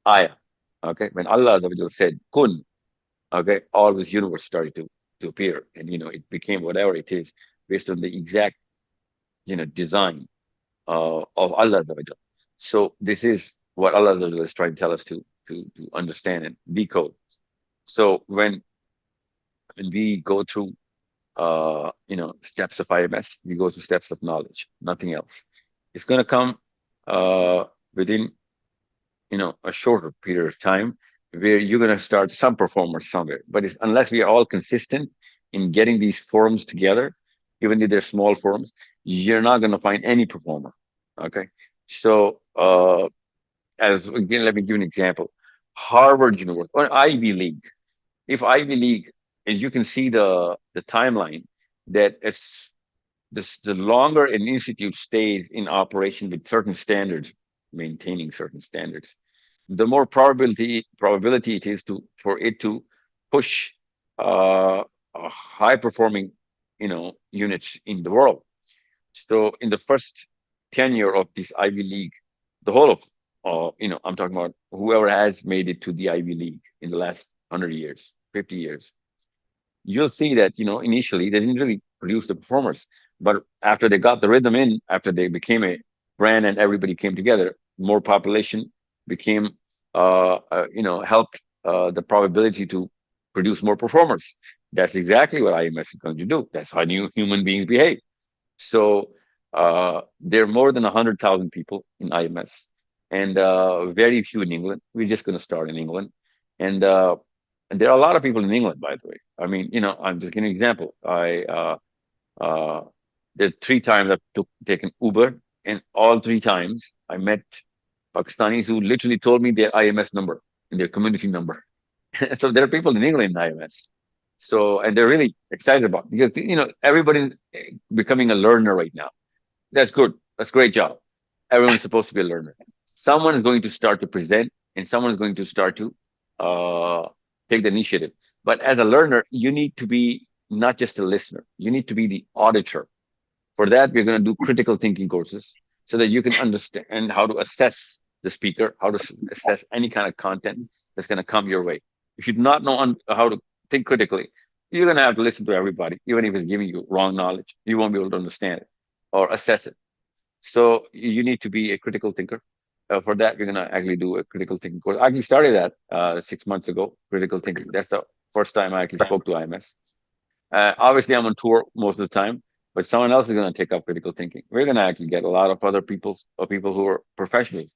ayah. Okay, when Allah Azza wa Jal said kun, okay, all this universe started to appear, and it became whatever it is based on the exact design of Allah Azza wa Jal. So this is what Allah Azza wa Jal is trying to tell us to understand and decode. So when we go through steps of IMS, we go through steps of knowledge, nothing else. It's going to come within a shorter period of time where you're going to start some performers somewhere. But unless we are all consistent in getting these forums together, even if they're small forums, you're not going to find any performer. Okay, so as again, let me give you an example. Harvard University or Ivy League. If Ivy League, as you can see the timeline, that as the longer an institute stays in operation with certain standards, maintaining certain standards, the more probability it is to for it to push high performing, units in the world. So in the first tenure of this Ivy League, the whole of, I'm talking about whoever has made it to the Ivy League in the last 100 years, 50 years, you'll see that, initially they didn't really produce the performers, but after they got the rhythm in, after they became a brand and everybody came together, more population became, helped the probability to produce more performers. That's exactly what IMS is going to do. That's how new human beings behave. So there are more than 100,000 people in IMS, and very few in England. We're just going to start in England, and there are a lot of people in England, by the way. I mean, I'm just giving an example. Uh, there are 3 times I've taken Uber, and all 3 times I met Pakistanis who literally told me their IMS number and their community number. So there are people in England in IMS. So, and they're really excited about it because, everybody's becoming a learner right now. That's good. That's a great job. Everyone's supposed to be a learner. Someone is going to start to present and someone is going to start to uh, take the initiative. But as a learner, you need to be not just a listener, you need to be the auditor. For that, we're going to do critical thinking courses so that you can understand how to assess the speaker, how to assess any kind of content that's going to come your way. If you do not know how to think critically, you're going to have to listen to everybody, even if it's giving you wrong knowledge. You won't be able to understand it or assess it. So you need to be a critical thinker. For that, we're going to actually do a critical thinking course. I actually started that 6 months ago, critical thinking. That's the first time I actually spoke to IMS. Obviously, I'm on tour most of the time, but someone else is going to take up critical thinking. We're going to actually get a lot of other people who are professionals.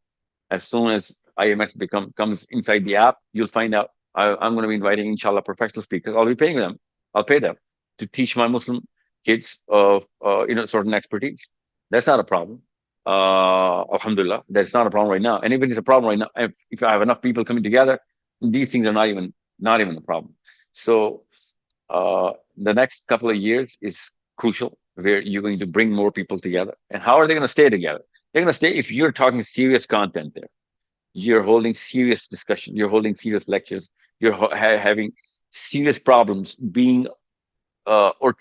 As soon as IMS comes inside the app, you'll find out I'm going to be inviting, inshallah, professional speakers. I'll be paying them. I'll pay them to teach my Muslim kids of certain expertise. That's not a problem. Alhamdulillah, that's not a problem right now. And if it is a problem right now, if I have enough people coming together, these things are not even a problem. So the next couple of years is crucial, where you're going to bring more people together. And how are they going to stay together? They're going to stay if you're talking serious content there. You're holding serious discussion. You're holding serious lectures. You're having serious problems being or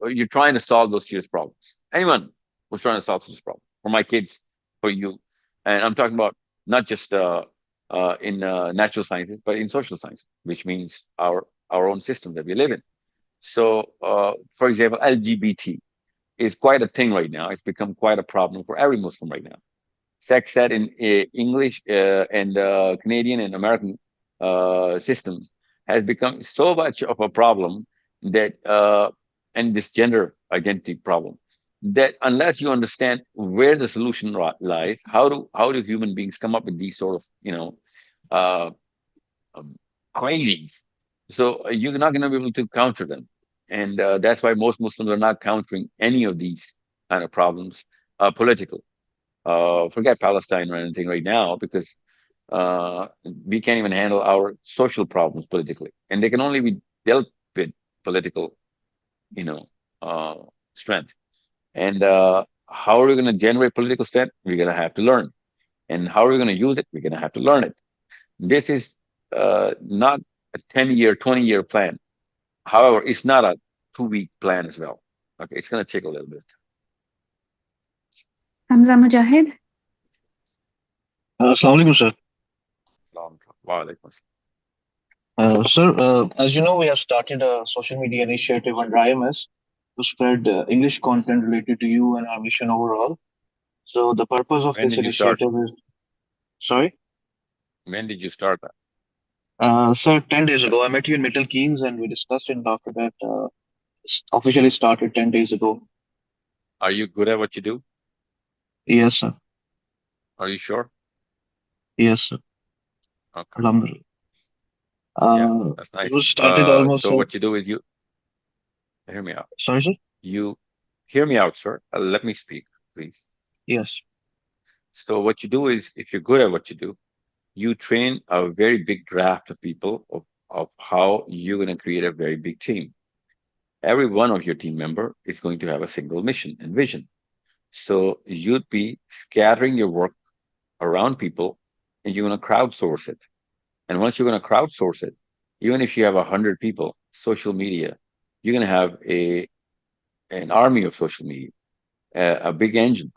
you're trying to solve those serious problems. Anyone who's trying to solve this problem for my kids, for you, and I'm talking about not just in natural sciences, but in social science, which means our own system that we live in. So, for example, LGBT is quite a thing right now. It's become quite a problem for every Muslim right now. Sex ed in English and Canadian and American systems has become so much of a problem that, and this gender identity problem, that unless you understand where the solution lies, how do human beings come up with these sort of uh, um, crazies? So you're not going to be able to counter them, and that's why most Muslims are not countering any of these kind of problems politically. Forget Palestine or anything right now because we can't even handle our social problems politically, and they can only be dealt with political, you know, uh, strength. And how are we going to generate political strength? We're going to have to learn. And how are we going to use it? We're going to have to learn it. This is not a 10-year, 20-year plan. However, it's not a 2-week plan as well. Okay, it's going to take a little bit. Hamza Mujahid. Assalamu alaikum, sir. Wow, like Sir, as you know, we have started a social media initiative under IMS to spread English content related to you and our mission overall. So the purpose of when this did you start? initiative is, sorry, When did you start that? sir, 10 days ago, I met you in Middle Keynes and we discussed it. And after that, officially started 10 days ago. Are you good at what you do? Yes, sir. Are you sure? Yes, sir. Okay. Alhamdulillah. Yeah, that's It nice. was started almost, So what you do is you hear me out. sorry, sir. You hear me out, sir. Let me speak, please. Yes. So what you do is, if you're good at what you do, you train a very big draft of people of how you're going to create a very big team. Every one of your team member is going to have a single mission and vision. So you'd be scattering your work around people and you're going to crowdsource it. And once you're going to crowdsource it, even if you have 100 people, social media, you're going to have an army of social media, a big engine.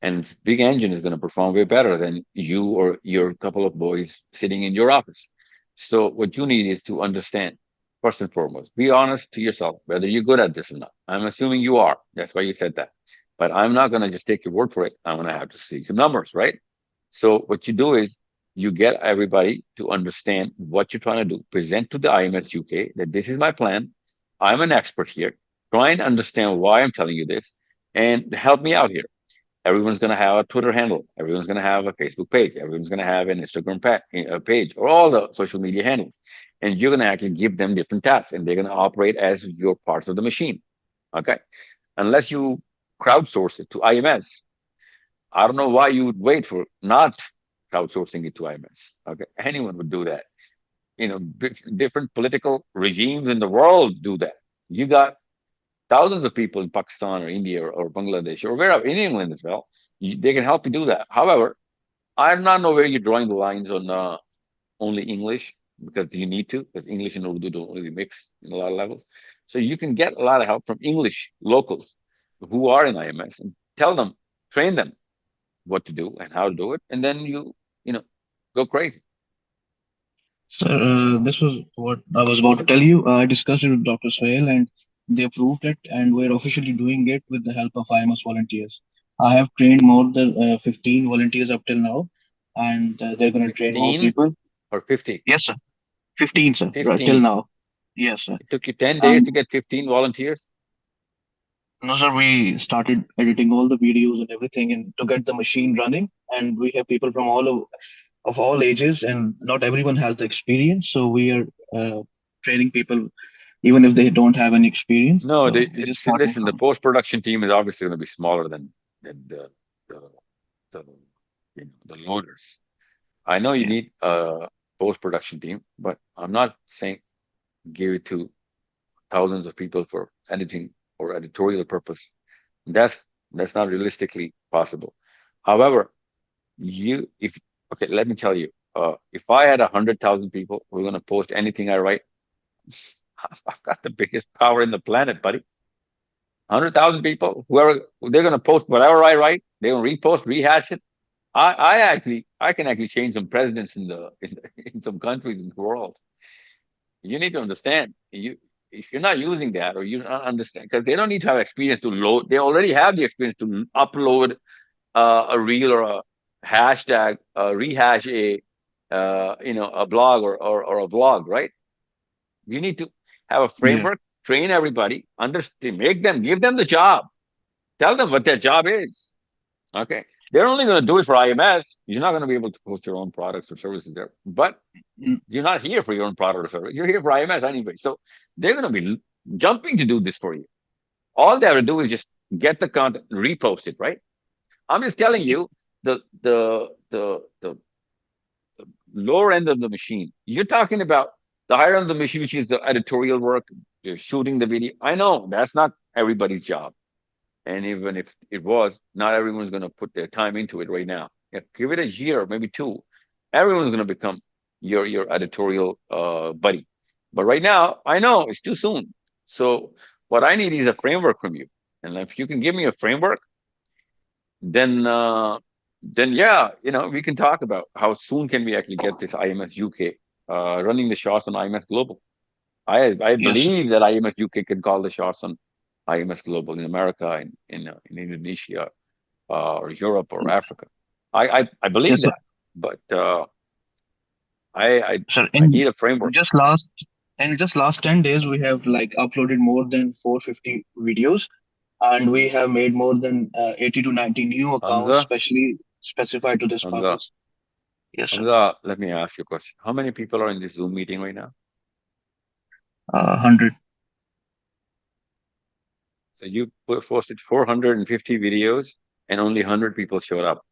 And big engine is going to perform way better than you or your couple of boys sitting in your office. So what you need is to understand, first and foremost, be honest to yourself, whether you're good at this or not. I'm assuming you are. That's why you said that. But I'm not going to just take your word for it. I'm going to have to see some numbers, right? So what you do is you get everybody to understand what you're trying to do. Present to the IMS UK that this is my plan. I'm an expert here. Try and understand why I'm telling you this and help me out here. Everyone's going to have a Twitter handle. Everyone's going to have a Facebook page. Everyone's going to have an Instagram page or all the social media handles. And you're going to actually give them different tasks and they're going to operate as your parts of the machine. Okay. Unless you crowdsource it to IMS. I don't know why you would wait for not crowdsourcing it to IMS. Okay. Anyone would do that. Different political regimes in the world do that. You got thousands of people in Pakistan or India or Bangladesh or wherever, in England as well. They can help you do that. However, I do not know where you're drawing the lines on only English because you need to, because English and Urdu don't really mix in a lot of levels. So you can get a lot of help from English locals who are in IMS and tell them, train them what to do and how to do it, and then you know, go crazy. So this was what I was about to tell you. I discussed it with Dr. Sahil and they approved it, and we're officially doing it with the help of IMS volunteers. I have trained more than 15 volunteers up till now, and they're going to train more 15 people. or 50? Yes, sir. 15, sir, right till 15. now. Yes, sir. It took you 10 days And to get 15 volunteers? no, sir, we started editing all the videos and everything and to get the machine running. And we have people from of all ages, and not everyone has the experience. So we are training people even if they don't have any experience. No, So it is see, starting listen, the from. post-production team is obviously going to be smaller than the, the, the loaders. I know you Yeah. need a post-production team, but I'm not saying give it to thousands of people for editing or editorial purpose. That's that's not realistically possible. However, if okay, let me tell you, if I had 100,000 people who are going to post anything I write, I've got the biggest power in the planet, buddy. 100,000 people, whoever they're going to post whatever I write, they're going to repost, rehash it. I can actually change some presidents in some countries in the world. You need to understand. If you're not using that or you don't understand, because they don't need to have experience to load. They already have the experience to upload a reel or a hashtag, rehash a blog or a vlog, right? You need to have a Yeah. framework, train everybody, understand, give them the job, tell them what their job is. Okay. They're only going to do it for IMS. You're not going to be able to post your own products or services there. But Mm, you're not here for your own product or service. You're here for IMS anyway. So they're going to be jumping to do this for you. All they have to do is just get the content, repost it, right? I'm just telling you the lower end of the machine. You're talking about the higher end of the machine, which is the editorial work, shooting the video. I know that's not everybody's job. And even if it was, not everyone's going to put their time into it right now. Yeah, give it a year, maybe two. Everyone's going to become your editorial buddy. But right now, I know it's too soon. So what I need is a framework from you. And if you can give me a framework, then yeah, we can talk about how soon can we actually get this IMS UK running the shots on IMS Global. I yes, sir. believe that IMS UK can call the shots on IMS Global in America, in Indonesia, or Europe or Africa. I believe Yes, sir. that, but I Sir, I need a framework. just last in just last 10 days, we have like uploaded more than 450 videos, and we have made more than 80 to 90 new accounts, Hamza, specially specified to this Hamza, purpose. Yes, sir. Hamza. Let me ask you a question. How many people are in this Zoom meeting right now? 100. So you posted 450 videos, and only 100 people showed up.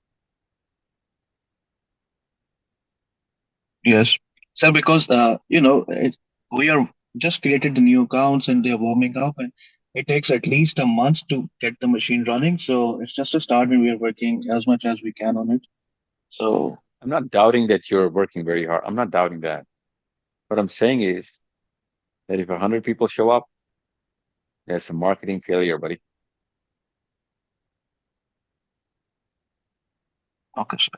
Yes, sir, because we are just created the new accounts and they're warming up, and it takes at least a month to get the machine running. So it's just a start, and we are working as much as we can on it. So I'm not doubting that you're working very hard. I'm not doubting that. What I'm saying is that if 100 people show up, that's a marketing failure, buddy. okay, sir.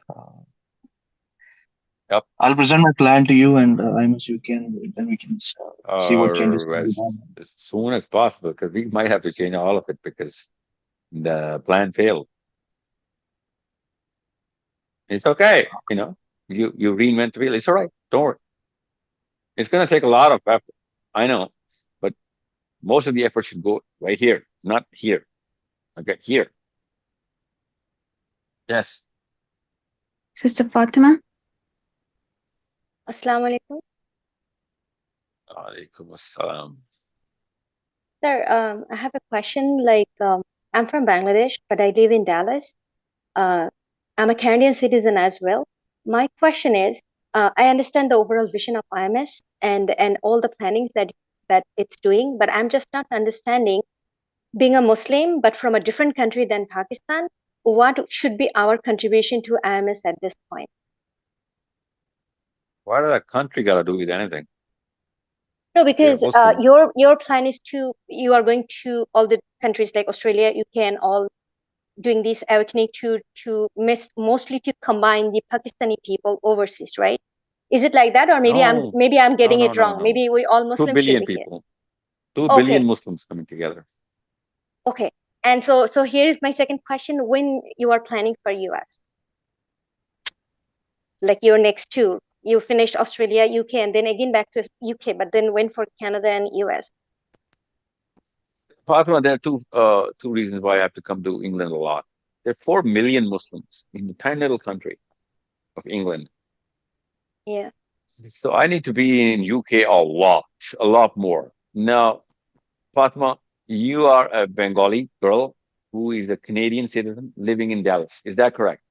Yep. I'll present my plan to you, and I must you can then we can see what changes Or can be done. as soon as possible, because we might have to change all of it because the plan failed. It's okay, you reinvent the wheel. It's all right. Don't worry. It's going to take a lot of effort. I know, but most of the effort should go right here, not here. Okay, here. Yes. Sister Fatima? Assalamu alaikum. Alaikum assalam. Sir, I have a question. I'm from Bangladesh, but I live in Dallas. Uh, I'm a Canadian citizen as well. My question is, I understand the overall vision of IMS and all the plannings that it's doing, but I'm just not understanding, being a Muslim, but from a different country than Pakistan, what should be our contribution to IMS at this point? Why did a country got to do with anything? No, They're because Muslim. your plan is you are going to all the countries like Australia, UK, and all, doing this awakening mostly to combine the Pakistani people overseas, right? Is it like that, or No, maybe I'm no, getting no, it no, wrong? no. Maybe we all 2 Muslims should billion be here. people. 2 billion Okay, Muslims coming together. okay. And so here's my second question: when you are planning for US, like your next tour, you finished Australia, UK, and then again back to UK, but then went for Canada and US. Fatima, there are two reasons why I have to come to England a lot. There are 4 million Muslims in the tiny little country of England. Yeah. So I need to be in UK a lot more. Now, Fatima, you are a Bengali girl who is a Canadian citizen living in Dallas. Is that correct?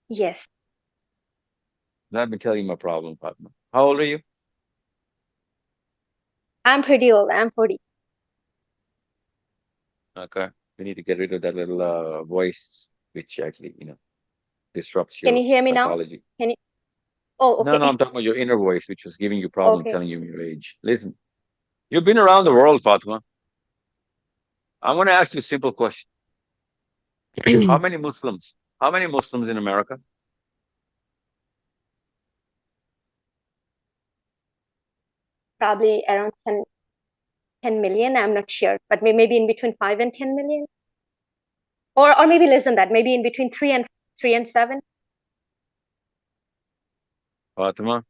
Yes. Let me tell you my problem, Fatima. How old are you? I'm pretty old. I'm 40. Okay. We need to get rid of that little voice, which actually, disrupts Can your you hear me now? psychology. Can you? Oh, No, okay. no, I'm talking about your inner voice, which was giving you problem, Okay. telling you your age. Listen, you've been around the world, Fatima. I want to ask you a simple question. How many Muslims? How many Muslims in America? Probably around 10 million. I'm not sure, but maybe in between 5 and 10 million, or maybe less than that. Maybe in between 3 and 7. Fatima,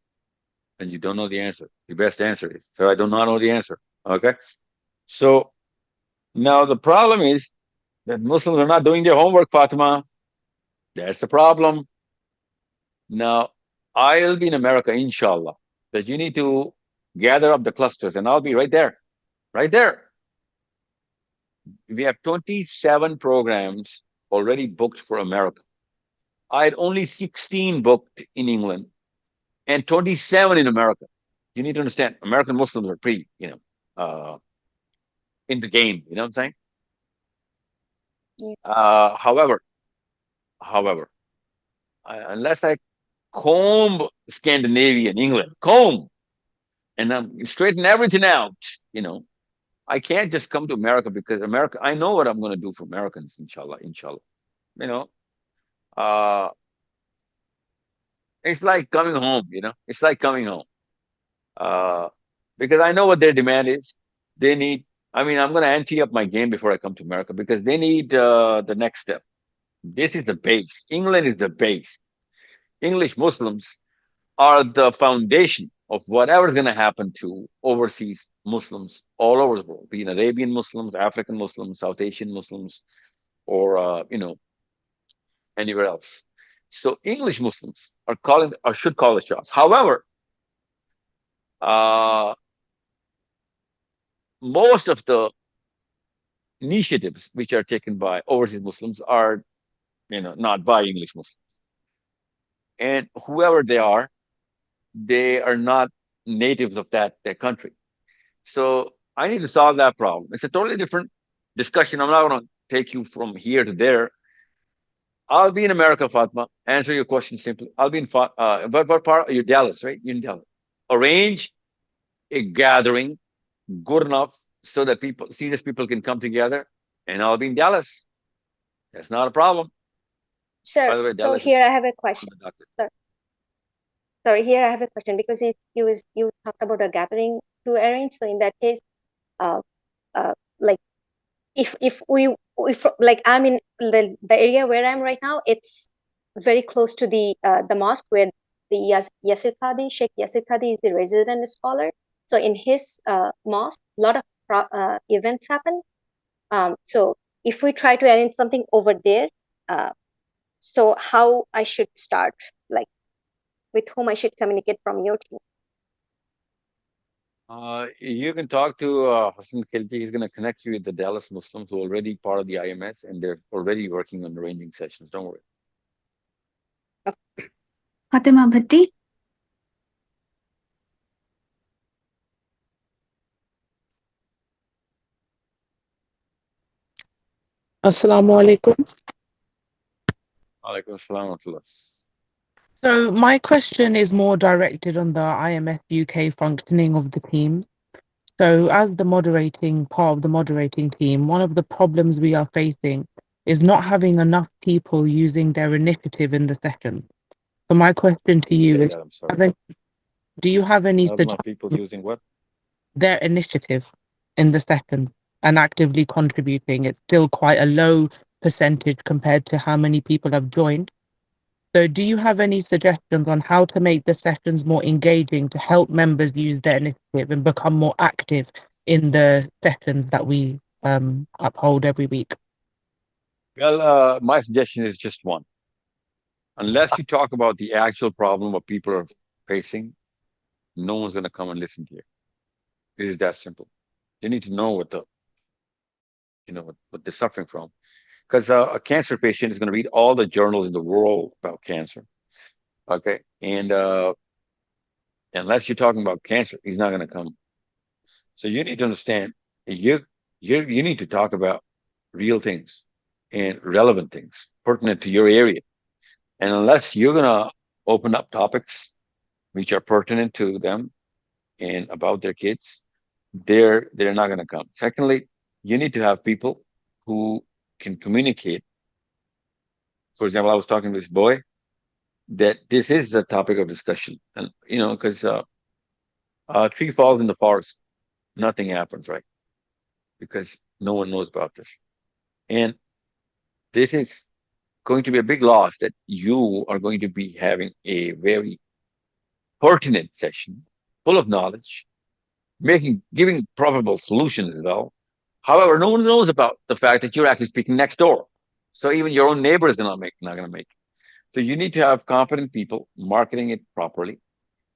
and you don't know the answer. The best answer is, so I do not know the answer. Okay. So now the problem is that Muslims are not doing their homework, Fatima. That's the problem. Now, I'll be in America, inshallah, that you need to gather up the clusters and I'll be right there, right there. We have 27 programs already booked for America. I had only 16 booked in England and 27 in America. You need to understand, American Muslims are pretty, in the game. You know what I'm saying? Yeah. However, however, unless I comb Scandinavia and England, comb, and straighten everything out, you know, I can't just come to America because America, I know what I'm going to do for Americans, inshallah, inshallah. You know, uh, it's like coming home, it's like coming home. Uh, because I know what their demand is. They need, I mean, I'm going to ante up my game before I come to America because they need the next step. This is the base. England is the base. English Muslims are the foundation of whatever's going to happen to overseas Muslims all over the world, be it Arabian Muslims, African Muslims, South Asian Muslims, or anywhere else. So English Muslims are calling or should call the shots. However, uh, most of the initiatives which are taken by overseas Muslims are, not by English Muslims. And whoever they are, they are not natives of that country. So I need to solve that problem. It's a totally different discussion. I'm not going to take you from here to there. I'll be in America, Fatma. Answer your question simply. I'll be in what part? You're Dallas, right? You're in Dallas. Arrange a gathering good enough so that people, serious people, can come together, and I'll be in Dallas. That's not a problem. Sir, By the way, so Dallas is here I have a on question. the docket. Sir, sorry, here I have a question because you talked about a gathering to arrange. So in that case, uh, like if we if like I'm in the area where I'm right now, it's very close to the mosque where the Yasir Qadi, Sheikh Yasir Qadi is the resident scholar. So in his mosque, a lot of events happen. So if we try to arrange something over there, uh, so how I should start, like with whom I should communicate from your team? You can talk to Hassan Khilji. He's going to connect you with the Dallas Muslims who are already part of the IMS, and they're already working on arranging sessions. Don't worry. Fatima Bhatti. Assalamu alaikum. Alaikum assalam wa rahmatullah. So my question is more directed on the IMS UK functioning of the teams. So as the moderating part of the moderating team, one of the problems we are facing is not having enough people using their initiative in the session. So my question to you Say is, that, I'm sorry. do you have any Not enough people using what? their initiative in the session and actively contributing? It's still quite a low percentage compared to how many people have joined. So do you have any suggestions on how to make the sessions more engaging to help members use their initiative and become more active in the sessions that we uphold every week? Well, my suggestion is just one. Unless you talk about the actual problem what people are facing, no one's going to come and listen to you. It is that simple. You need to know what they're suffering from. Because a cancer patient is going to read all the journals in the world about cancer. Okay. And unless you're talking about cancer, he's not going to come. So you need to understand you need to talk about real things and relevant things pertinent to your area. And unless you're going to open up topics which are pertinent to them and about their kids, they're not going to come. Secondly, you need to have people who can communicate. For example, I was talking to this boy that this is the topic of discussion, and because a tree falls in the forest, nothing happens, right? Because no one knows about this, and this is going to be a big loss that you are going to be having a very pertinent session, full of knowledge, giving probable solutions as well. However, no one knows about the fact that you're actually speaking next door. So even your own neighbors are not going to make it. So you need to have competent people marketing it properly.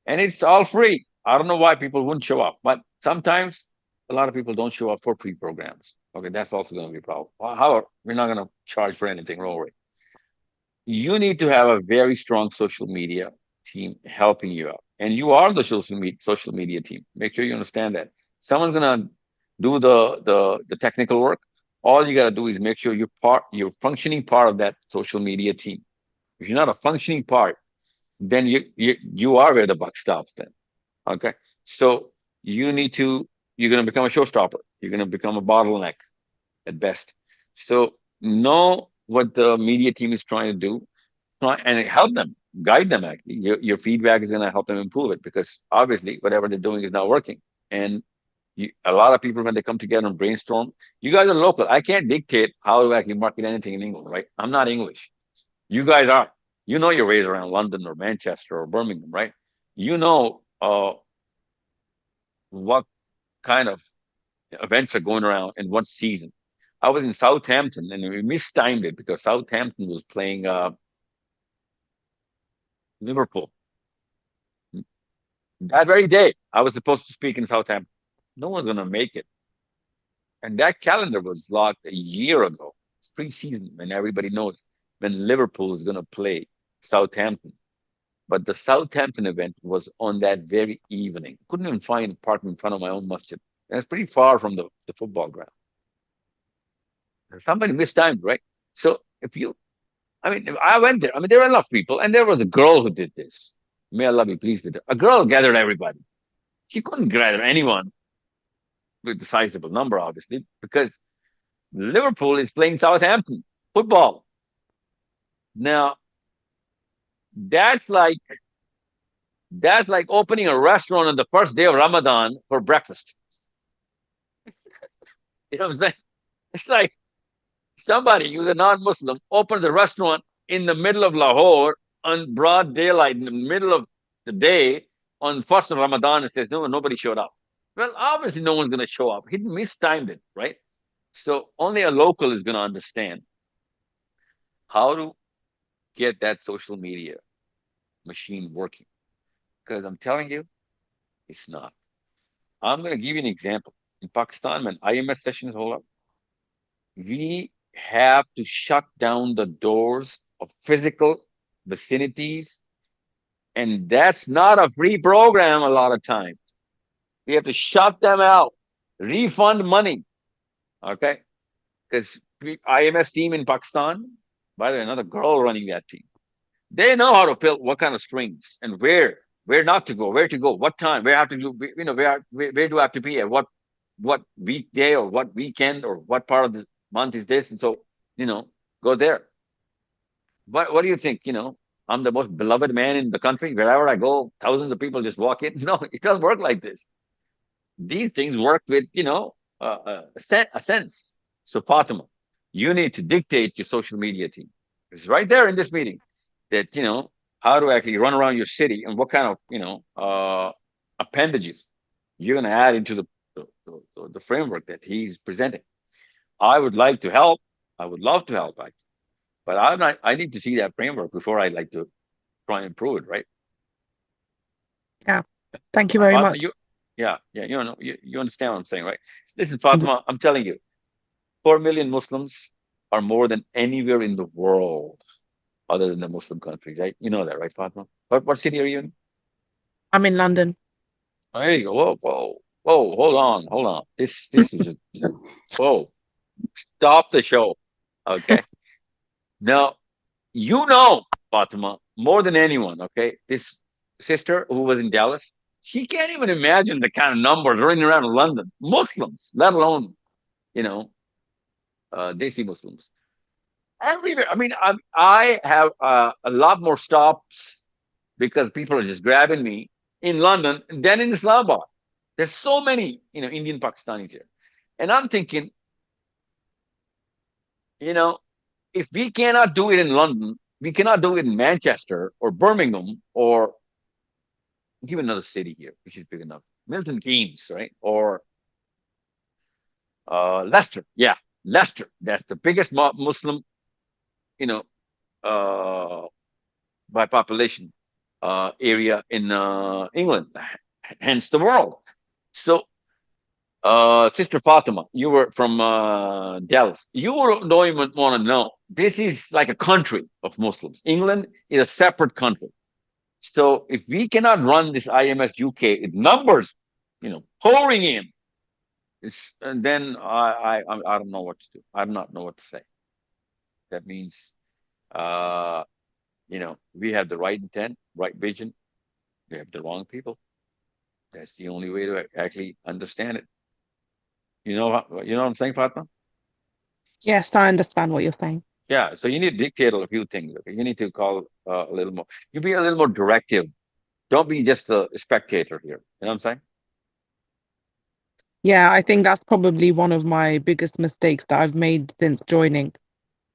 And it's all free. I don't know why people wouldn't show up, but sometimes a lot of people don't show up for free programs. Okay, that's also going to be a problem. However, we're not going to charge for anything, don't worry. You need to have a very strong social media team helping you out. And you are the social media team. Make sure you understand that. Someone's gonna do the technical work. All you gotta do is make sure you're functioning part of that social media team. If you're not a functioning part, then you are where the buck stops then. Okay. So you're gonna become a showstopper. You're gonna become a bottleneck at best. So know what the media team is trying to do and help them, guide them. Actually, your feedback is going to help them improve it because obviously whatever they're doing is not working. And a lot of people when they come together and brainstorm, you guys are local. I can't dictate how to actually market anything in England, right? I'm not English. You guys are. You know your ways around London or Manchester or Birmingham, right? You know what kind of events are going around in what season. I was in Southampton and we mistimed it because Southampton was playing Liverpool. That very day, I was supposed to speak in Southampton. No one's going to make it. And that calendar was locked a year ago. It's pre-season, and everybody knows when Liverpool is going to play Southampton. But the Southampton event was on that very evening. Couldn't even find a park in front of my own masjid. And it's pretty far from the football ground. Somebody mistimed, right? So if you, I mean, I went there. I mean, there were enough people, and there was a girl who did this. May Allah be pleased with her. A girl gathered everybody. She couldn't gather anyone with a sizable number, obviously, because Liverpool is playing Southampton football. Now, that's like that's like opening a restaurant on the first day of Ramadan for breakfast. You know what I'm saying? It's like somebody who's a non-Muslim opens a restaurant in the middle of Lahore on broad daylight in the middle of the day on first of Ramadan and says, no, nobody showed up. Well, obviously no one's going to show up. He mistimed it, right? So only a local is going to understand how to get that social media machine working. Because I'm telling you, it's not. I'm going to give you an example. In Pakistan, when IMS sessions hold up, we have to shut down the doors of physical vicinities. And that's not a free program a lot of times. We have to shut them out, refund money. Okay? Because IMS team in Pakistan, by the way, another girl running that team. They know how to pull what kind of strings and where not to go, where to go, what time, where I have to do, where do I have to be at what weekday or what weekend or what part of the month is this, and so go there. What do you think? I'm the most beloved man in the country. Wherever I go, thousands of people just walk in. No, it doesn't work like this. These things work with a sense. So Fatima, you need to dictate your social media team. It's right there in this meeting that how to actually run around your city and what kind of appendages you're going to add into the framework that he's presenting. I would like to help. I would love to help, actually. But I need to see that framework before I like to try and improve it, right? Yeah. Thank you very Fatima, much. you understand what I'm saying, right? Listen, Fatima, I'm telling you, 4 million Muslims are more than anywhere in the world other than the Muslim countries, right? You know that, right, Fatima? What city are you in? I'm in London. There you go. Whoa, hold on. This is whoa, stop the show. Okay. Now, Fatima, more than anyone, okay? This sister who was in Dallas, she can't even imagine the kind of numbers running around London, Muslims, let alone, you know, Desi Muslims. Everywhere. I mean, I have a lot more stops because people are just grabbing me in London than in Islamabad. There's so many, Indian Pakistanis here. And I'm thinking, you know, if we cannot do it in London, we cannot do it in Manchester or Birmingham or give another city here, which is big enough. Milton Keynes, right? Or Leicester. Yeah, Leicester. That's the biggest Muslim, you know, uh, by population area in England, hence the world. So, Sister Fatima, you were from Dallas. You don't even want to know. This is like a country of Muslims. England is a separate country. So if we cannot run this IMS UK in numbers, pouring in, and then I don't know what to do. I do not know what to say. That means, uh, we have the right intent, right vision. We have the wrong people. That's the only way to actually understand it. You know what I'm saying, Fatma? Yes, I understand what you're saying. Yeah. So you need to dictate a few things. Okay? You need to call a little more. You be a little more directive. Don't be just a spectator here. You know what I'm saying? Yeah, I think that's probably one of my biggest mistakes that I've made since joining.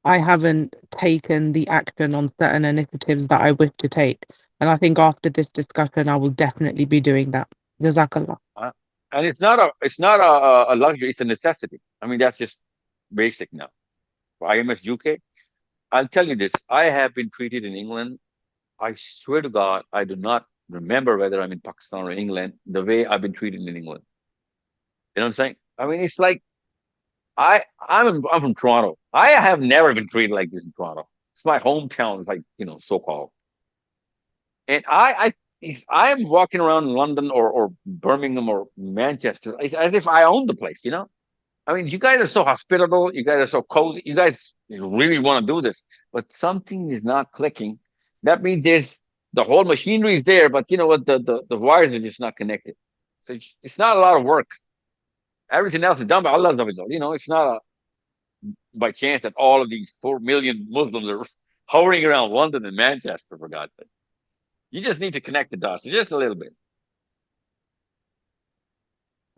I haven't taken the action on certain initiatives that I wish to take. And I think after this discussion, I will definitely be doing that. Jazakallah. Uh, and it's not a luxury. It's a necessity. I mean, that's just basic now. For IMS UK, I'll tell you this. I have been treated in England. I swear to God, I do not remember whether I'm in Pakistan or England the way I've been treated in England. You know what I'm saying? I mean, it's like I'm from Toronto. I have never been treated like this in Toronto. It's my hometown, it's like so called. And if I'm walking around London or Birmingham or Manchester, it's as if I own the place, you know? I mean, you guys are so hospitable. You guys are so cozy. You guys really want to do this, but something is not clicking. That means the whole machinery is there, but you know what? The wires are just not connected. So it's not a lot of work. Everything else is done by Allah. You know, it's not by chance that all of these 4 million Muslims are hovering around London and Manchester, for God's sake. You just need to connect the dots just a little bit.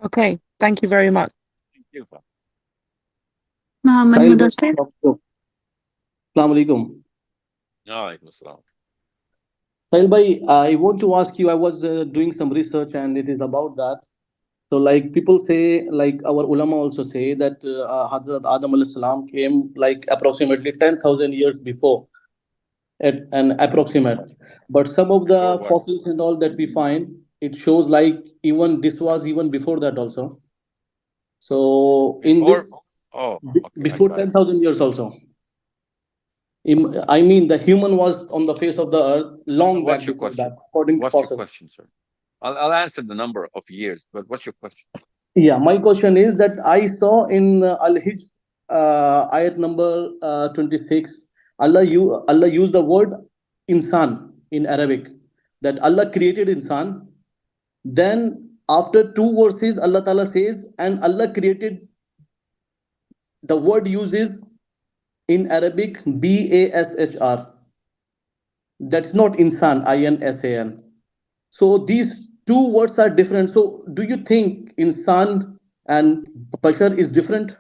Okay, thank you very much. Thank you. Muhammad Sahil bhai, Mudassir. Assalamu alaikum. Alaikum assalam. Sahil bhai, I want to ask you. I was doing some research, and it is about that. So, like people say, like our ulama also say that Hazrat Adam alayhi salam came like approximately 10,000 years before, at an approximate. But some of the Before what? fossils and all that we find, it shows like even this was even before that also. So, in Before? this, Oh, okay, I before got it. 10,000 years also. I mean, the human was on the face of the earth So long back what's your before that, question? according to What's your fossils. question, sir? I'll answer the number of years, but what's your question? Yeah, my question is that I saw in Al-Hijj ayat number 26, Allah used the word insan in Arabic, that Allah created insan. Then after two verses, Allah Ta'ala says, and Allah created, the word uses in Arabic Bashr. That's not insan, insan. So these two words are different. So do you think insan and bashar is different?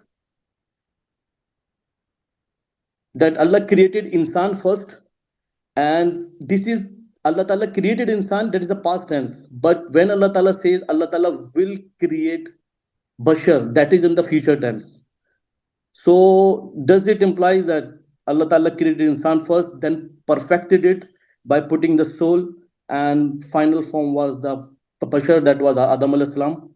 That Allah created insan first, and this is Allah Ta'ala created insan, that is the past tense. But when Allah Ta'ala says Allah Ta'ala will create bashar, that is in the future tense. So does it imply that Allah Ta'ala created insan first, then perfected it by putting the soul, and final form was the bashar, that was Adam alayhi salam?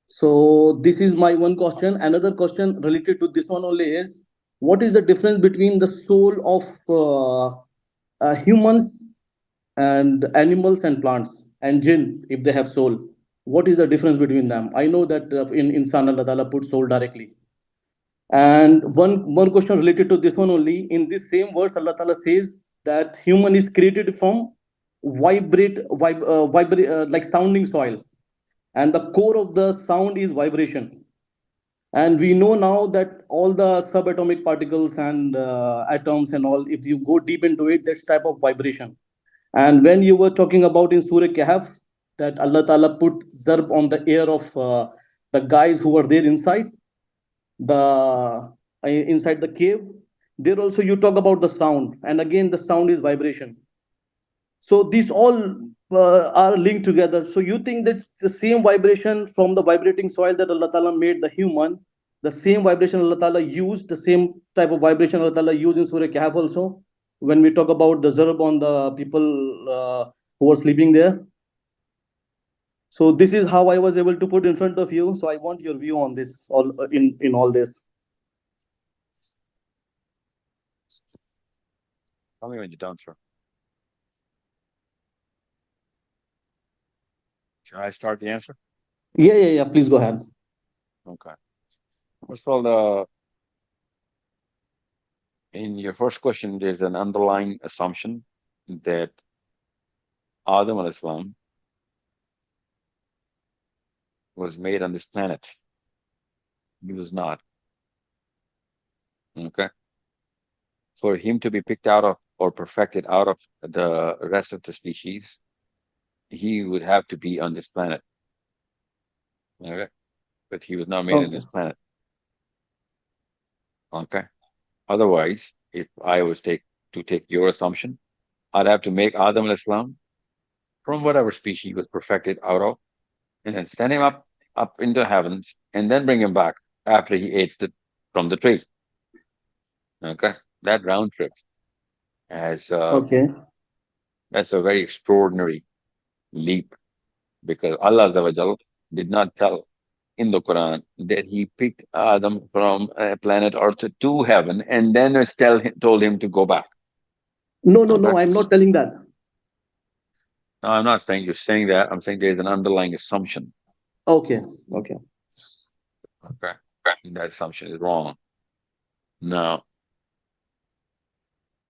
So this is my one question. Another question related to this one only is, what is the difference between the soul of humans and animals and plants and jinn, if they have soul? What is the difference between them? I know that in insan Allah Ta'ala put soul directly. And one more question related to this one only. In this same verse, Allah Ta'ala says that human is created from like sounding soil, and the core of the sound is vibration. And we know now that all the subatomic particles and atoms and all, if you go deep into it, that's type of vibration. And when you were talking about in Surah Kahf, that Allah Ta'ala put zarb on the air of the guys who were there inside the cave, there also you talk about the sound, and again the sound is vibration. So these all are linked together. So you think that the same vibration from the vibrating soil that Allah Ta'ala made the human, the same vibration Allah Ta'ala used, the same type of vibration Allah Ta'ala used in Surah Kahf also, when we talk about the zarb on the people who were sleeping there? So this is how I was able to put in front of you. So I want your view on this, all in all this. Tell me when you're done, sir. Should I start the answer? Yeah. Please go ahead. Okay. First of all, in your first question, there's an underlying assumption that Adam alayhi salam was made on this planet. He was not. Okay. For him to be picked out of or perfected out of the rest of the species, he would have to be on this planet. Okay. But he was not made on Okay. this planet. Okay. Otherwise, if I was to take your assumption, I'd have to make Adam alayhi salam from whatever species he was perfected out of, and then send him up into heavens, and then bring him back after he ate from the tree. Okay, that round trip has Okay. that's a very extraordinary leap, because Allah Azza wa Jal did not tell in the Quran that He picked Adam from planet Earth to heaven and then told him to go back. No, no, Okay. no. I'm not telling that. No, I'm not saying you're saying that. I'm saying there's an underlying assumption. Okay, okay. Okay. And that assumption is wrong. Now,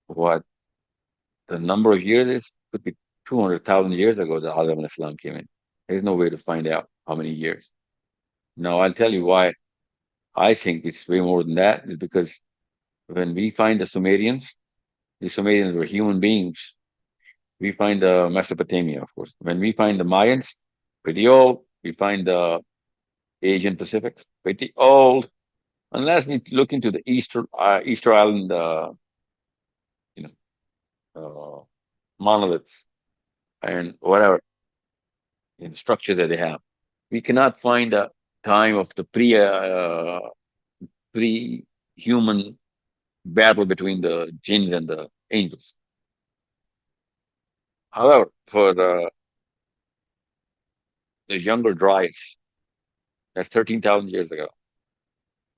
what the number of years is could be 200,000 years ago that Adam and Islam came in. There's no way to find out how many years. Now, I'll tell you why I think it's way more than that, is because when we find the Sumerians were human beings. We find Mesopotamia, of course. When we find the Mayans, pretty old. We find the Asian Pacific, pretty old. Unless we look into the Easter Island, you know, monoliths and whatever structure that they have, we cannot find a time of the pre-human battle between the jinns and the angels. However, for the younger Dryas, that's 13,000 years ago,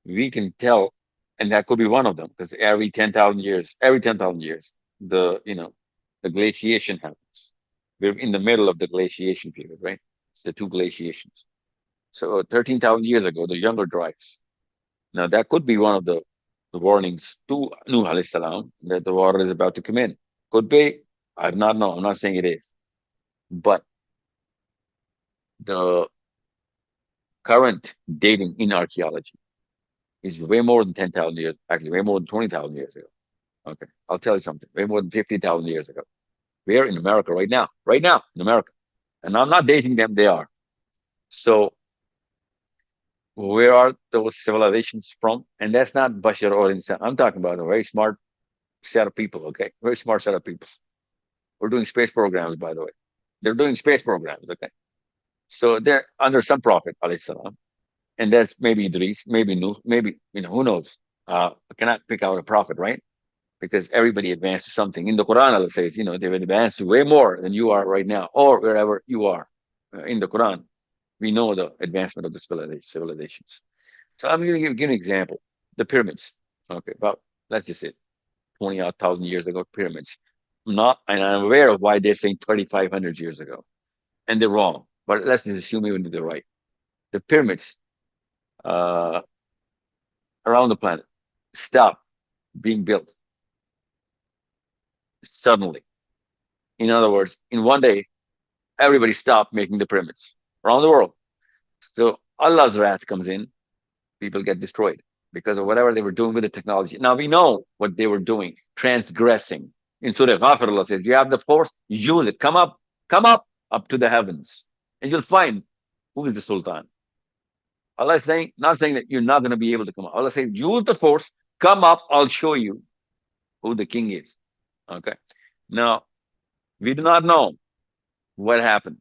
we can tell, and that could be one of them, because every 10,000 years, the glaciation happens. We're in the middle of the glaciation period, right? It's the two glaciations. So 13,000 years ago, the younger Dryas. Now that could be one of the warnings to Nuh alayhi salam that the water is about to come in. Could be. I do not know. I'm not saying it is. But the current dating in archaeology is way more than 10,000 years, actually way more than 20,000 years ago. Okay. I'll tell you something. Way more than 50,000 years ago. We're in America right now in America. And I'm not dating them, they are. So where are those civilizations from? And that's not Bashar or Insan. I'm talking about a very smart set of people, okay? Very smart set of people. We're doing space programs, by the way. They're doing space programs, okay? So they're under some prophet, alayhi salam. And that's maybe Idris, maybe Nuh, maybe, who knows? I cannot pick out a prophet, right? Because everybody advanced to something. In the Quran, it says, they've advanced to way more than you are right now, or wherever you are. In the Quran, we know the advancement of the civilizations. So I'm going to give an example. The pyramids. Okay, about, let's just say 20 odd thousand years ago, pyramids. And I'm aware of why they're saying 2,500 years ago. And they're wrong. But let's just assume even they're right. The pyramids uh, around the planet stop being built suddenly. In other words, in one day, everybody stopped making the pyramids around the world. So Allah's wrath comes in, people get destroyed because of whatever they were doing with the technology. Now we know what they were doing, transgressing. In Surah Ghafir, Allah says, you have the force, use it. Come up to the heavens, and you'll find who is the Sultan. Allah is saying, not saying that you're not going to be able to come up. Allah says, use the force, come up, I'll show you who the king is. Okay. Now, we do not know what happened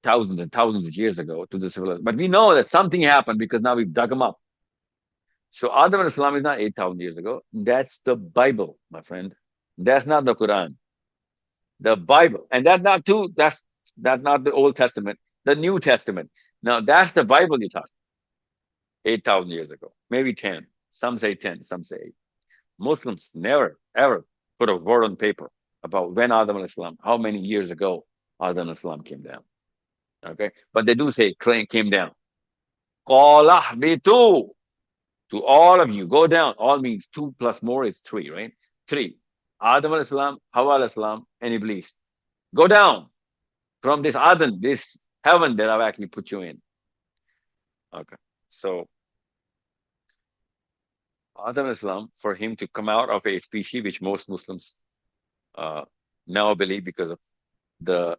thousands and thousands of years ago to the civilization, but we know that something happened because now we've dug them up. So Adam and Islam is not 8,000 years ago. That's the Bible, my friend. That's not the Quran. The Bible. And that's not the Old Testament, the New Testament. Now that's the Bible you taught 8,000 years ago, maybe 10. Some say 10, some say 8. Muslims never, ever put a word on paper about when Adam and Islam, how many years ago Adam and Islam came down. Okay. But they do say came down. To all of you, go down. All means 2 plus more is 3, right? 3. Adam al-Islam, Hawa al-Islam, and Iblis. Go down from this Aden, this heaven that I've actually put you in. Okay. So Adam al-Islam, for him to come out of a species which most Muslims now believe because of the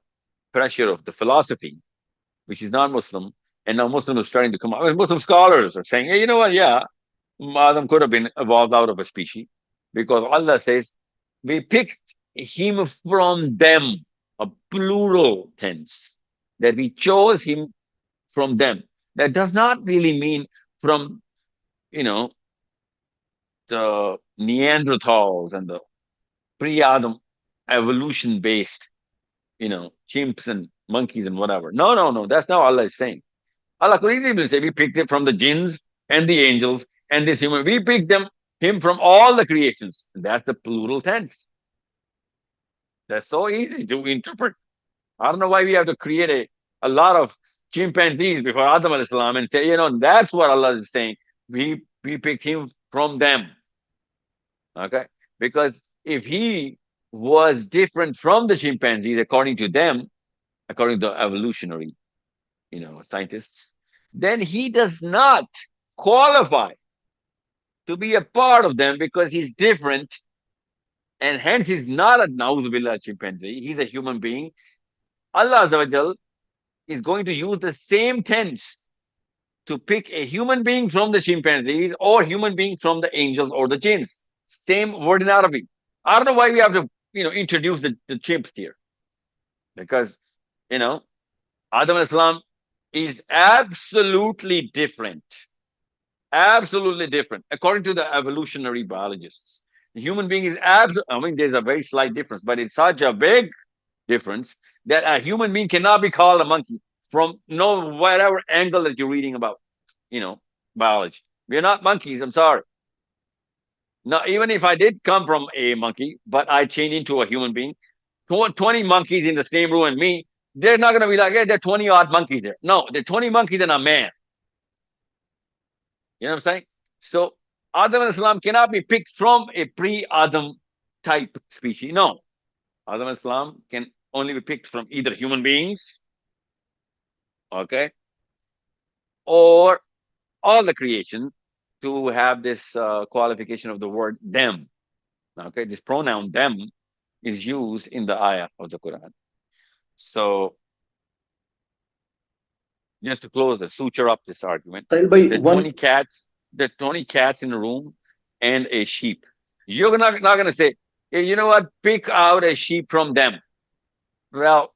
pressure of the philosophy, which is non-Muslim, and now Muslims are starting to come out. Muslim scholars are saying, hey, you know what? Yeah, Adam could have been evolved out of a species because Allah says, we picked him from them, a plural tense, that we chose him from them. That does not really mean from, the Neanderthals and the pre-Adam evolution based, chimps and monkeys and whatever. No, no, no. That's not what Allah is saying. Allah could easily say, we picked it from the jinns and the angels and this human. We picked him from all the creations. That's the plural tense. That's so easy to interpret. I don't know why we have to create a lot of chimpanzees before Adam alayhi salam and say, that's what Allah is saying. We picked him from them. Okay? Because if he was different from the chimpanzees, according to them, according to evolutionary, scientists, then he does not qualify to be a part of them because he's different, and hence he's not a na'udhu chimpanzee. He's a human being. Allah Azza wa Jal is going to use the same tense to pick a human being from the chimpanzees or human being from the angels or the jinns. Same word in Arabic. I don't know why we have to, introduce the chimps here. Because, Adam al-Islam is absolutely different. Absolutely different. According to the evolutionary biologists. The human being is there's a very slight difference, but it's such a big difference that a human being cannot be called a monkey from whatever angle that you're reading about, biology. We're not monkeys. I'm sorry. Now, even if I did come from a monkey, but I changed into a human being, 20 monkeys in the same room and me, they're not going to be like, hey, there are 20 odd monkeys there. No, there are 20 monkeys and a man. You know what I'm saying? So Adam al-Islam cannot be picked from a pre-Adam type species. No. Adam al-Islam can only be picked from either human beings, okay, or all the creation to have this qualification of the word them. Okay, this pronoun them is used in the ayah of the Quran. So, just to close the suture up this argument, the 20 cats, in a room and a sheep. You're not going to say, hey, you know what? Pick out a sheep from them. Well,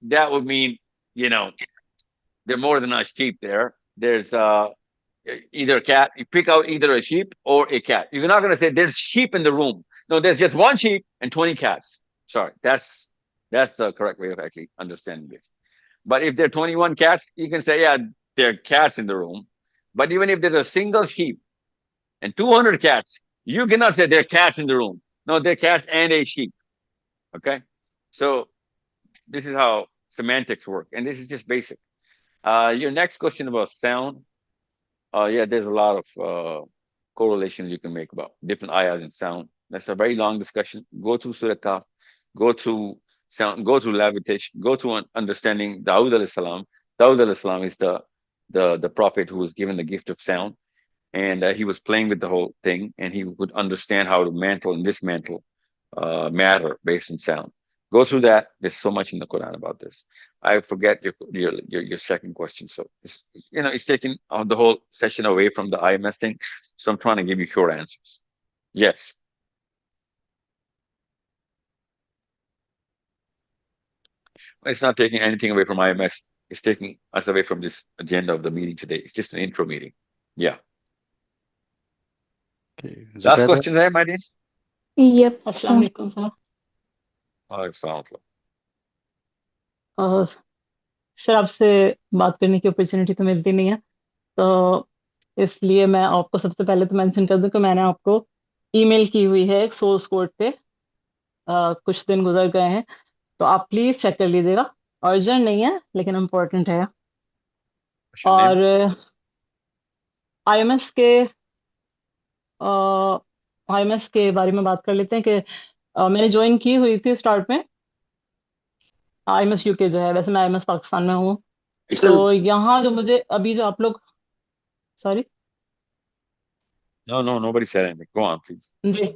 that would mean, there are more than a sheep there. There's either a cat. You pick out either a sheep or a cat. You're not going to say there's sheep in the room. No, there's just one sheep and 20 cats. Sorry, that's the correct way of actually understanding this. But if there are 21 cats, you can say, yeah, there are cats in the room. But even if there's a single sheep and 200 cats, you cannot say there are cats in the room. No, there are cats and a sheep. Okay? So this is how semantics work. And this is just basic. Your next question about sound. Yeah, there's a lot of correlations you can make about different ayahs and sound. That's a very long discussion. Go through Surah Kaf, go through sound, go through levitation, go through understanding Dawud alayhi salam. Dawud alayhi salam is the prophet who was given the gift of sound, and he was playing with the whole thing, and he would understand how to mantle and dismantle matter based on sound. Go through that. There's so much in the Quran about this. I forget your second question. So it's taking the whole session away from the IMS thing. So I'm trying to give you short answers. Yes. It's not taking anything away from IMS. It's taking us away from this agenda of the meeting today. It's just an intro meeting. Yeah. Okay. Last question there, my dear. Yep. अस्सलाम वालेकुम sir. Sir आपसे बात करने की opportunity तो मिलती नहीं है, तो इसलिए मैं आपको सबसे पहले तो मेंशन कर दूं कि मैंने आपको ईमेल की हुई है एक सोर्स कोड पे। कुछ दिन गुजर गए हैं, तो आप प्लीज चेक कर लीजिएगा। अर्जेंट नहीं है लेकिन इम्पोर्टेंट है। और आईएमएस के बारे में बात कर लेते हैं कि मैंने ज्वाइन की हुई थी स्टार्ट में आईएमएस यूके जो है। वैसे मैं आईएमएस पाकिस्तान में हूँ, तो यहाँ जो मुझे अभी जो आप लोग sorry No, nobody said anything. Go on, please. जी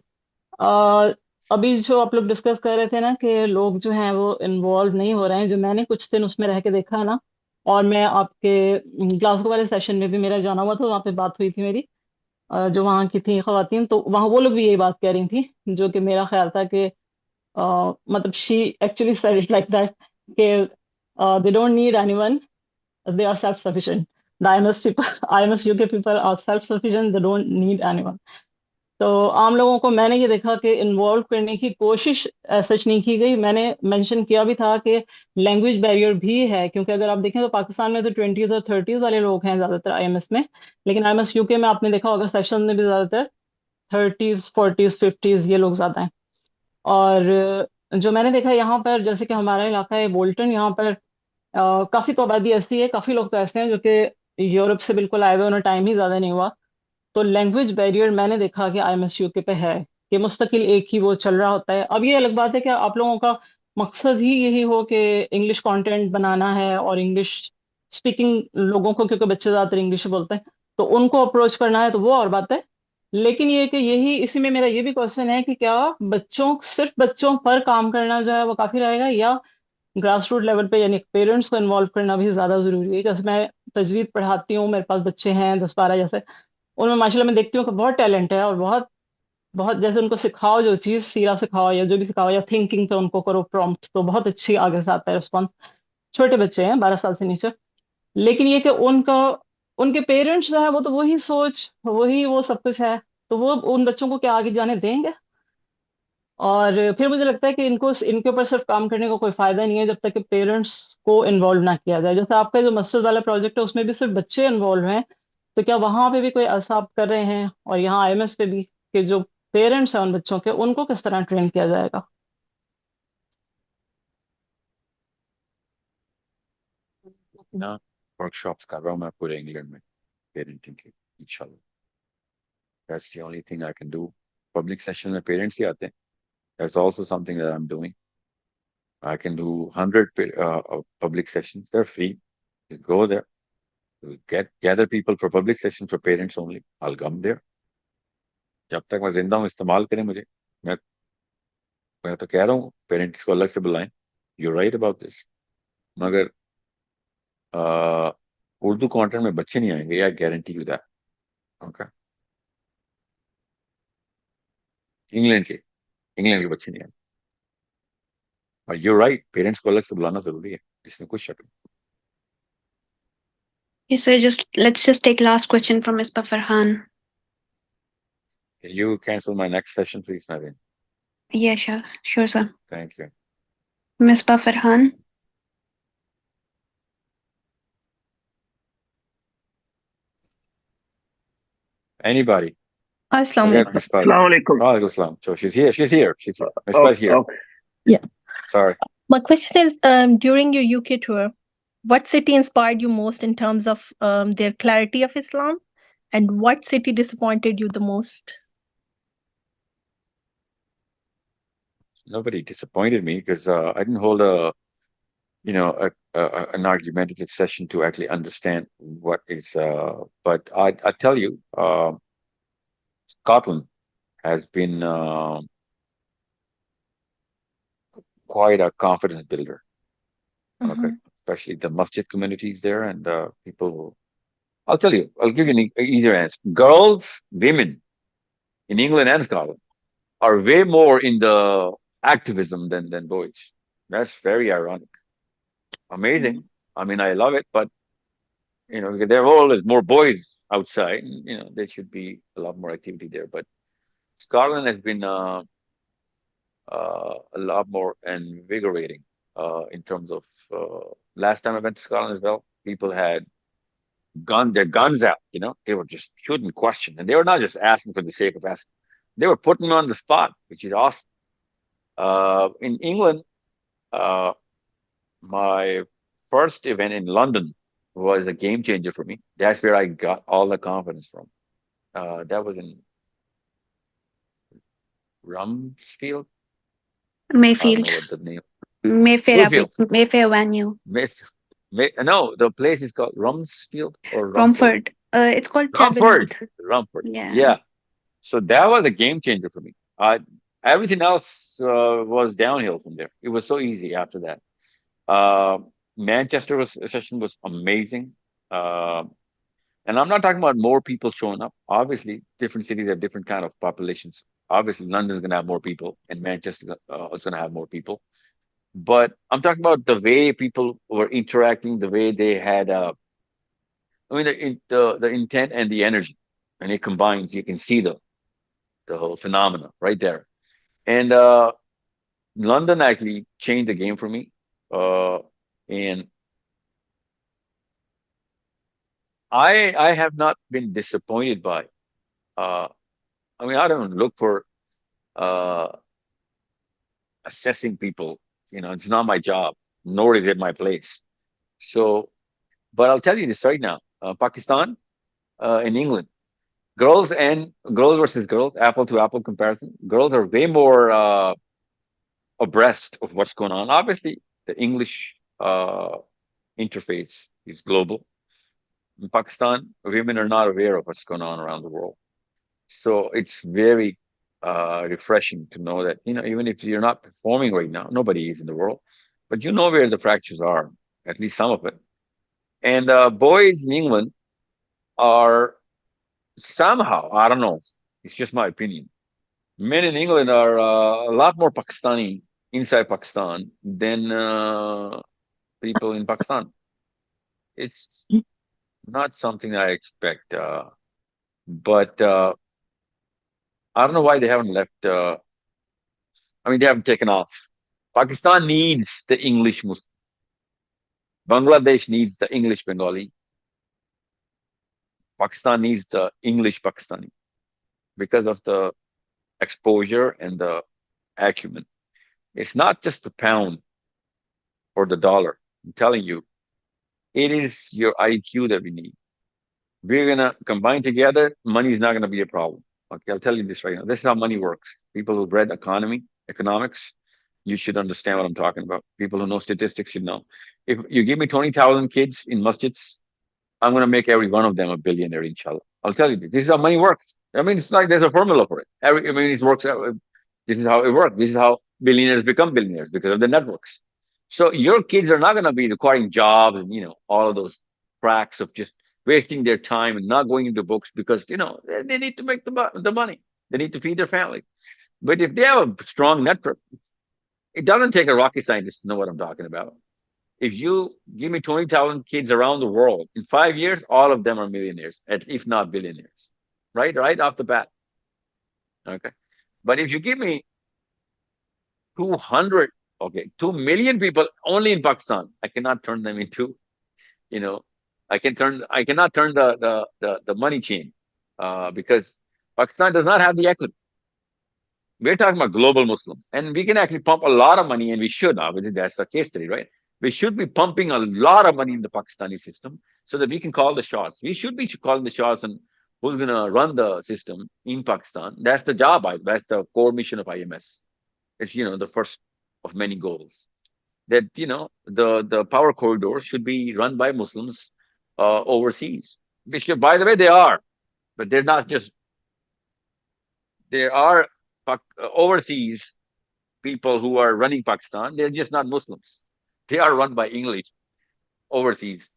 अभी जो आप लोग डिस्कस कर रहे थे ना कि लोग जो हैं वो इन्वॉल्व नहीं हो रहे हैं, जो मैंने कुछ दिन उसमें रह के देखा है ना, और मैं आपके ग्लासगो वाले सेशन में भी मेरा जाना हुआ था, वहाँ पे बात हुई थी मेरी जो वहाँ की थी खवातीन, तो वहाँ वो लोग भी यही बात कह रही थी, जो कि मेरा ख्याल था कि मतलब she actually said it like that कि they don't need anyone, they are self-sufficient. The IMS UK people are self-sufficient. They don't need anyone. तो आम लोगों को मैंने ये देखा कि इन्वॉल्व करने की कोशिश सच नहीं की गई। मैंने मेंशन किया भी था कि लैंग्वेज बैरियर भी है, क्योंकि अगर आप देखें तो पाकिस्तान में तो 20s और 30s वाले लोग हैं ज़्यादातर आईएमएस में, लेकिन आईएमएस यूके में आपने देखा होगा सेशन में भी ज़्यादातर 30s 40s 50s ये लोग ज़्यादा हैं। और जो मैंने देखा यहाँ पर, जैसे कि हमारा इलाका है बोल्टन, यहाँ पर काफी तो आबादी ऐसी है, काफी लोग तो ऐसे हैं जो कि यूरोप से बिल्कुल आए हुए, उन्हें टाइम ही ज्यादा नहीं हुआ। तो लैंग्वेज बैरियर मैंने देखा कि IMS यूके पे है, कि मुस्तकिल एक ही वो चल रहा होता है। अब ये अलग बात है कि आप लोगों का मकसद ही यही हो कि इंग्लिश कंटेंट बनाना है और इंग्लिश स्पीकिंग लोगों को, क्योंकि बच्चे ज्यादातर इंग्लिश बोलते हैं, तो उनको अप्रोच करना है, तो वो और बात है। लेकिन ये कि यही, इसी में मेरा ये भी क्वेश्चन है कि क्या बच्चों, सिर्फ बच्चों पर काम करना जो है वो काफी रहेगा, या ग्रास रूट लेवल पे यानी पेरेंट्स को इन्वॉल्व करना भी ज्यादा जरूरी है? जैसे मैं तजवीद पढ़ाती हूँ, मेरे पास बच्चे हैं 10-12 जैसे, उनमें माशाल्लाह मैं देखती हूँ कि बहुत टैलेंट है, और बहुत बहुत जैसे उनको सिखाओ जो चीज, सीरा सिखाओ या जो भी सिखाओ, या थिंकिंग पे उनको करो प्रॉम्प्ट, तो बहुत अच्छी आगे से आता है रिस्पॉन्स। छोटे बच्चे हैं 12 साल से नीचे। लेकिन ये कि उनका, उनके पेरेंट्स जो है वो तो वही सोच, वही वो सब कुछ है, तो वो उन बच्चों को क्या आगे जाने देंगे? और फिर मुझे लगता है कि इनको, इनके ऊपर सिर्फ काम करने का कोई फायदा नहीं है जब तक कि पेरेंट्स को इन्वॉल्व ना किया जाए। जैसे आपका जो मस्टर्स वाला प्रोजेक्ट है उसमें भी सिर्फ बच्चे इन्वॉल्व हैं, तो क्या वहां पे भी कोई ऐसा आप कर रहे हैं, और यहाँ IMS पे भी, कि जो पेरेंट्स हैं उन बच्चों के, उनको किस तरह ट्रेन किया जाएगा? ना वर्कशॉप्स कर रहा हूँ मैं पूरे इंग्लैंड में पेरेंटिंग की, इंशाल्लाह। That's the only thing I can do. Public session में पेरेंट्स ही आते हैं। That's also something that I am doing. I can do 100 public sessions. They're free. You go there, you gather people for public sessions for parents only. I'll come there. जब तक मैं जिंदा हूँ इस्तेमाल करें मुझे। मैं मैं तो कह रहा हूँ पेरेंट्स को अलग से बुलाएं। You right about this. मगर उर्दू कंटेंट में बच्चे नहीं आएंगे, I guarantee you that. Okay. England के इंग्लैंड के बच्चे नहीं आएंगे। और यू राइट, पेरेंट्स को अलग से बुलाना जरूरी है, इसमें कुछ शक नहीं। Okay, so let's just take last question from Ms. Farhan. Can you cancel my next session, please, Naveen? Yeah, sure, sir. Thank you. Ms. Farhan. Anybody? Assalamu Forget alaikum. Miss Paz. Assalamu alaikum. Walaikum salam. So she's here. She's here. She's here. Miss Oh, Paz here. okay. Yeah. Sorry. My question is, during your UK tour, what city inspired you most in terms of their clarity of Islam, and what city disappointed you the most? Nobody disappointed me because I didn't hold a, an argumentative session to actually understand what is. But I tell you, Scotland has been quite a confidence builder. Okay, Mhm. especially the masjid communities there and people. I'll tell you. I'll give you an easier answer. Girls, women in England and Scotland are way more in the activism than boys. That's very ironic. Amazing. I mean, I love it, but there are always more boys outside. And, there should be a lot more activity there. But Scotland has been a lot more invigorating in terms of. Last time I went to Scotland as well, people had their guns out. They were just shooting questions, and they were not just asking for the sake of asking. They were putting me on the spot, which is awesome. In England, uh, my first event in London was a game changer for me. That's where I got all the confidence from. That was in Rumsfield. I don't Mayfield. know what the name. Mayfair Bluefield. Avenue. No, the place is called Rumsfield or Rumford. Romford. It's called Chapel Rumford. Heath. Rumford. Yeah. Yeah. So that was a game changer for me. Everything else was downhill from there. It was so easy after that. Uh, Manchester session was amazing. Uh, and I'm not talking about more people showing up. Obviously, different cities have different kind of populations. Obviously, London's going to have more people, and Manchester is going to have more people. But I'm talking about the way people were interacting, the way they had. I mean, the intent and the energy, and it combines. You can see the whole phenomena right there. And London actually changed the game for me. And I have not been disappointed by. Uh, I mean, I don't look for uh, assessing people. It's not my job, nor is it my place. So, but I'll tell you this right now: Pakistan and England, girls versus girls, apple to apple comparison. Girls are way more abreast of what's going on. Obviously, the English interface is global. In Pakistan, women are not aware of what's going on around the world. So it's very refreshing to know that, even if you're not performing right now, nobody is in the world, but you know where the fractures are, at least some of it. And boys in England are somehow, I don't know, it's just my opinion. Men in England are a lot more Pakistani inside Pakistan than people in Pakistan. It's not something I expect, but I don't know why they haven't left. They haven't taken off. Pakistan needs the English Muslim. Bangladesh needs the English Bengali. Pakistan needs the English Pakistani because of the exposure and the acumen. It's not just the pound or the dollar. I'm telling you, it is your IQ that we need. We're gonna combine together. Money is not gonna be a problem. Okay, I'll tell you this right now. This is how money works. People who've read economics, you should understand what I'm talking about. People who know statistics should know. If you give me 20,000 kids in masjids, I'm going to make every one of them a billionaire, inshallah. I'll tell you this. This is how money works. It's like there's a formula for it. It works out. This is how it works. This is how billionaires become billionaires because of the networks. So your kids are not going to be requiring jobs and, all of those cracks of just wasting their time and not going into books because, they need to make the money. They need to feed their family. But if they have a strong network, it doesn't take a rocket scientist to know what I'm talking about. If you give me 20,000 kids around the world, in 5 years, all of them are millionaires, if not billionaires, right? Right off the bat. Okay. But if you give me 200, 2 million people only in Pakistan, I cannot turn them into, I cannot turn the money chain because Pakistan does not have the equity. We're talking about global Muslims, and we can actually pump a lot of money, and we should. Obviously, that's the case study, right? We should be pumping a lot of money in the Pakistani system so that we can call the shots. We should be calling the shots on who's going to run the system in Pakistan. That's the job. That's the core mission of IMS. It's the first of many goals. That the power corridors should be run by Muslims overseas. Which, by the way, they are, but they're not just. There are overseas people who are running Pakistan. They're just not Muslims. They are run by English overseas.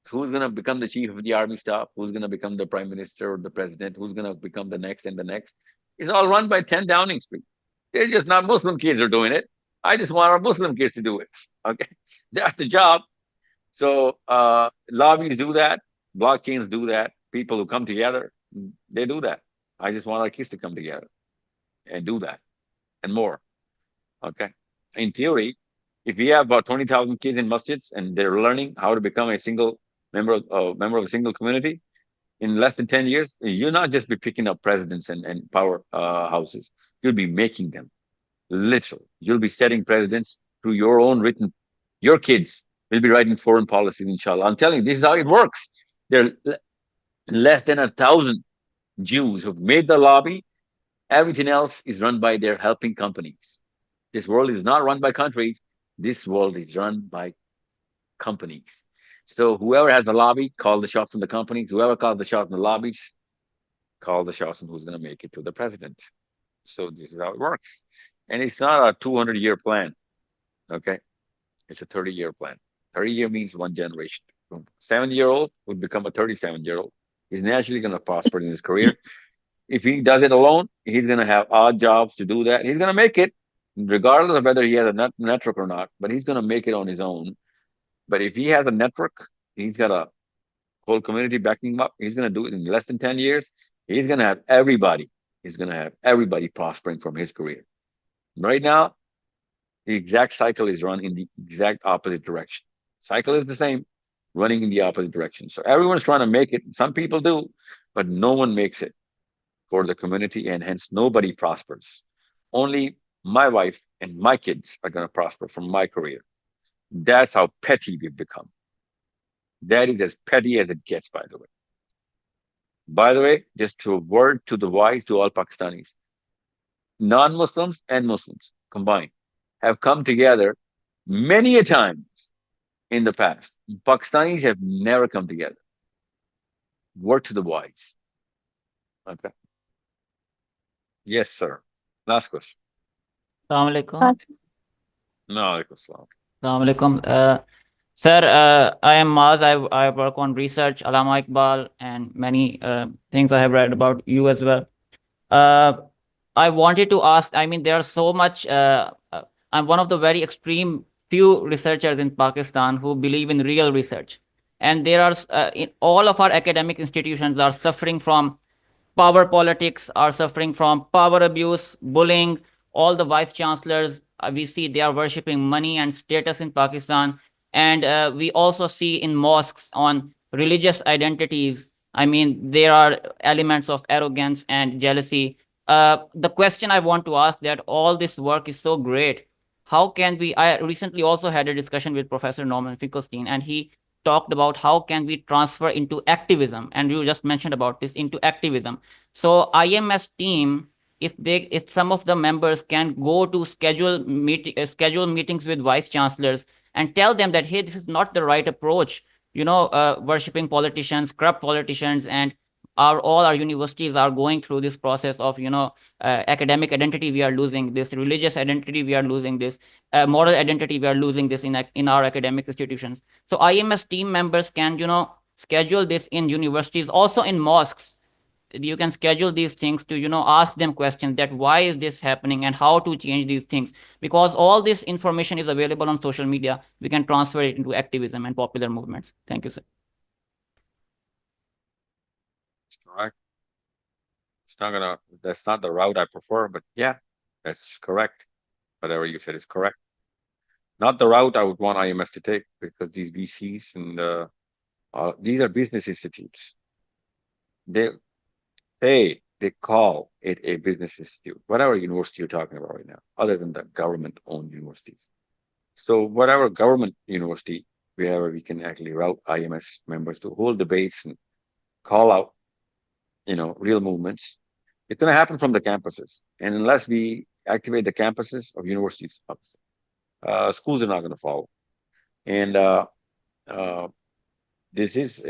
Who's going to become the chief of the army staff? Who's going to become the prime minister or the president? Who's going to become the next and the next? It's all run by 10 Downing Street. They're just not Muslim kids are doing it. I just want our Muslim kids to do it. Okay. That's the job. So lobbies do that. Blockchains do that. People who come together, they do that. I just want our kids to come together and do that and more. Okay. In theory, if we have about 20,000 kids in masjids and they're learning how to become a single member of a single community, in less than 10 years, you'll not just be picking up presidents and power houses. You'll be making them. Literally. You'll be setting presidents through your kids will be writing foreign policies, inshallah. I'm telling you, this is how it works. There are less than 1,000 Jews who've made the lobby. Everything else is run by their helping companies. This world is not run by countries. This world is run by companies. So whoever has the lobby, call the shots on the companies. Whoever calls the shots on the lobbies, call the shots on who's going to make it to the president. So this is how it works. And it's not a 200-year plan. Okay. It's a 30-year plan. 30-year means one generation. 7-year-old would become a 37-year-old. He's naturally going to prosper in his career. If he does it alone, he's going to have odd jobs to do that. He's going to make it, regardless of whether he has a network or not, but he's going to make it on his own. But if he has a network, he's got a whole community backing him up. He's going to do it in less than 10 years. He's going to have everybody. He's going to have everybody prospering from his career. Right now, the exact cycle is run in the exact opposite direction. Cycle is the same, running in the opposite direction. So everyone's trying to make it. Some people do, but no one makes it for the community, and hence nobody prospers. Only my wife and my kids are going to prosper from my career. That's how petty we've become. That is as petty as it gets, by the way. By the way, just to a word to the wise to all Pakistanis, non-Muslims and Muslims combined have come together many a times in the past. Pakistanis have never come together. Word to the wise. Okay. Yes, sir. Last question. Assalamu alaikum. No, alaikum salam. Assalamu alaikum. Sir, I am Maz. I work on research, Alama Iqbal, and many things I have read about you as well. Uh, I wanted to ask, I mean, there are so much, I'm one of the very extreme few researchers in Pakistan who believe in real research. And there are, all of our academic institutions are suffering from power politics, are suffering from power abuse, bullying. All the vice chancellors, we see they are worshipping money and status in Pakistan. And we also see in mosques on religious identities. I mean, there are elements of arrogance and jealousy. The question I want to ask, that all this work is so great, how can we? I recently also had a discussion with Professor Norman Finkelstein, and he talked about how can we transfer into activism, and you just mentioned about this, into activism. So IMS team, if some of the members can go to schedule meetings with vice chancellors and tell them that, hey, this is not the right approach, worshipping politicians, corrupt politicians, and all our universities are going through this process of, academic identity we are losing, this religious identity we are losing, this moral identity we are losing, this in our academic institutions. So IMS team members can, schedule this in universities, also in mosques. You can schedule these things to, ask them questions, that why is this happening and how to change these things, because all this information is available on social media. We can transfer it into activism and popular movements. Thank you, sir. Correct. That's not the route I prefer, but yeah, that's correct. Whatever you said is correct. Not the route I would want IMS to take, because these VCs and these are business institutes. They they call it a business institute, whatever university you're talking about right now, other than the government-owned universities. So whatever government university, wherever we can actually route IMS members to hold debates and call out, real movements, it's going to happen from the campuses. And unless we activate the campuses of universities, schools are not going to follow. And uh, this is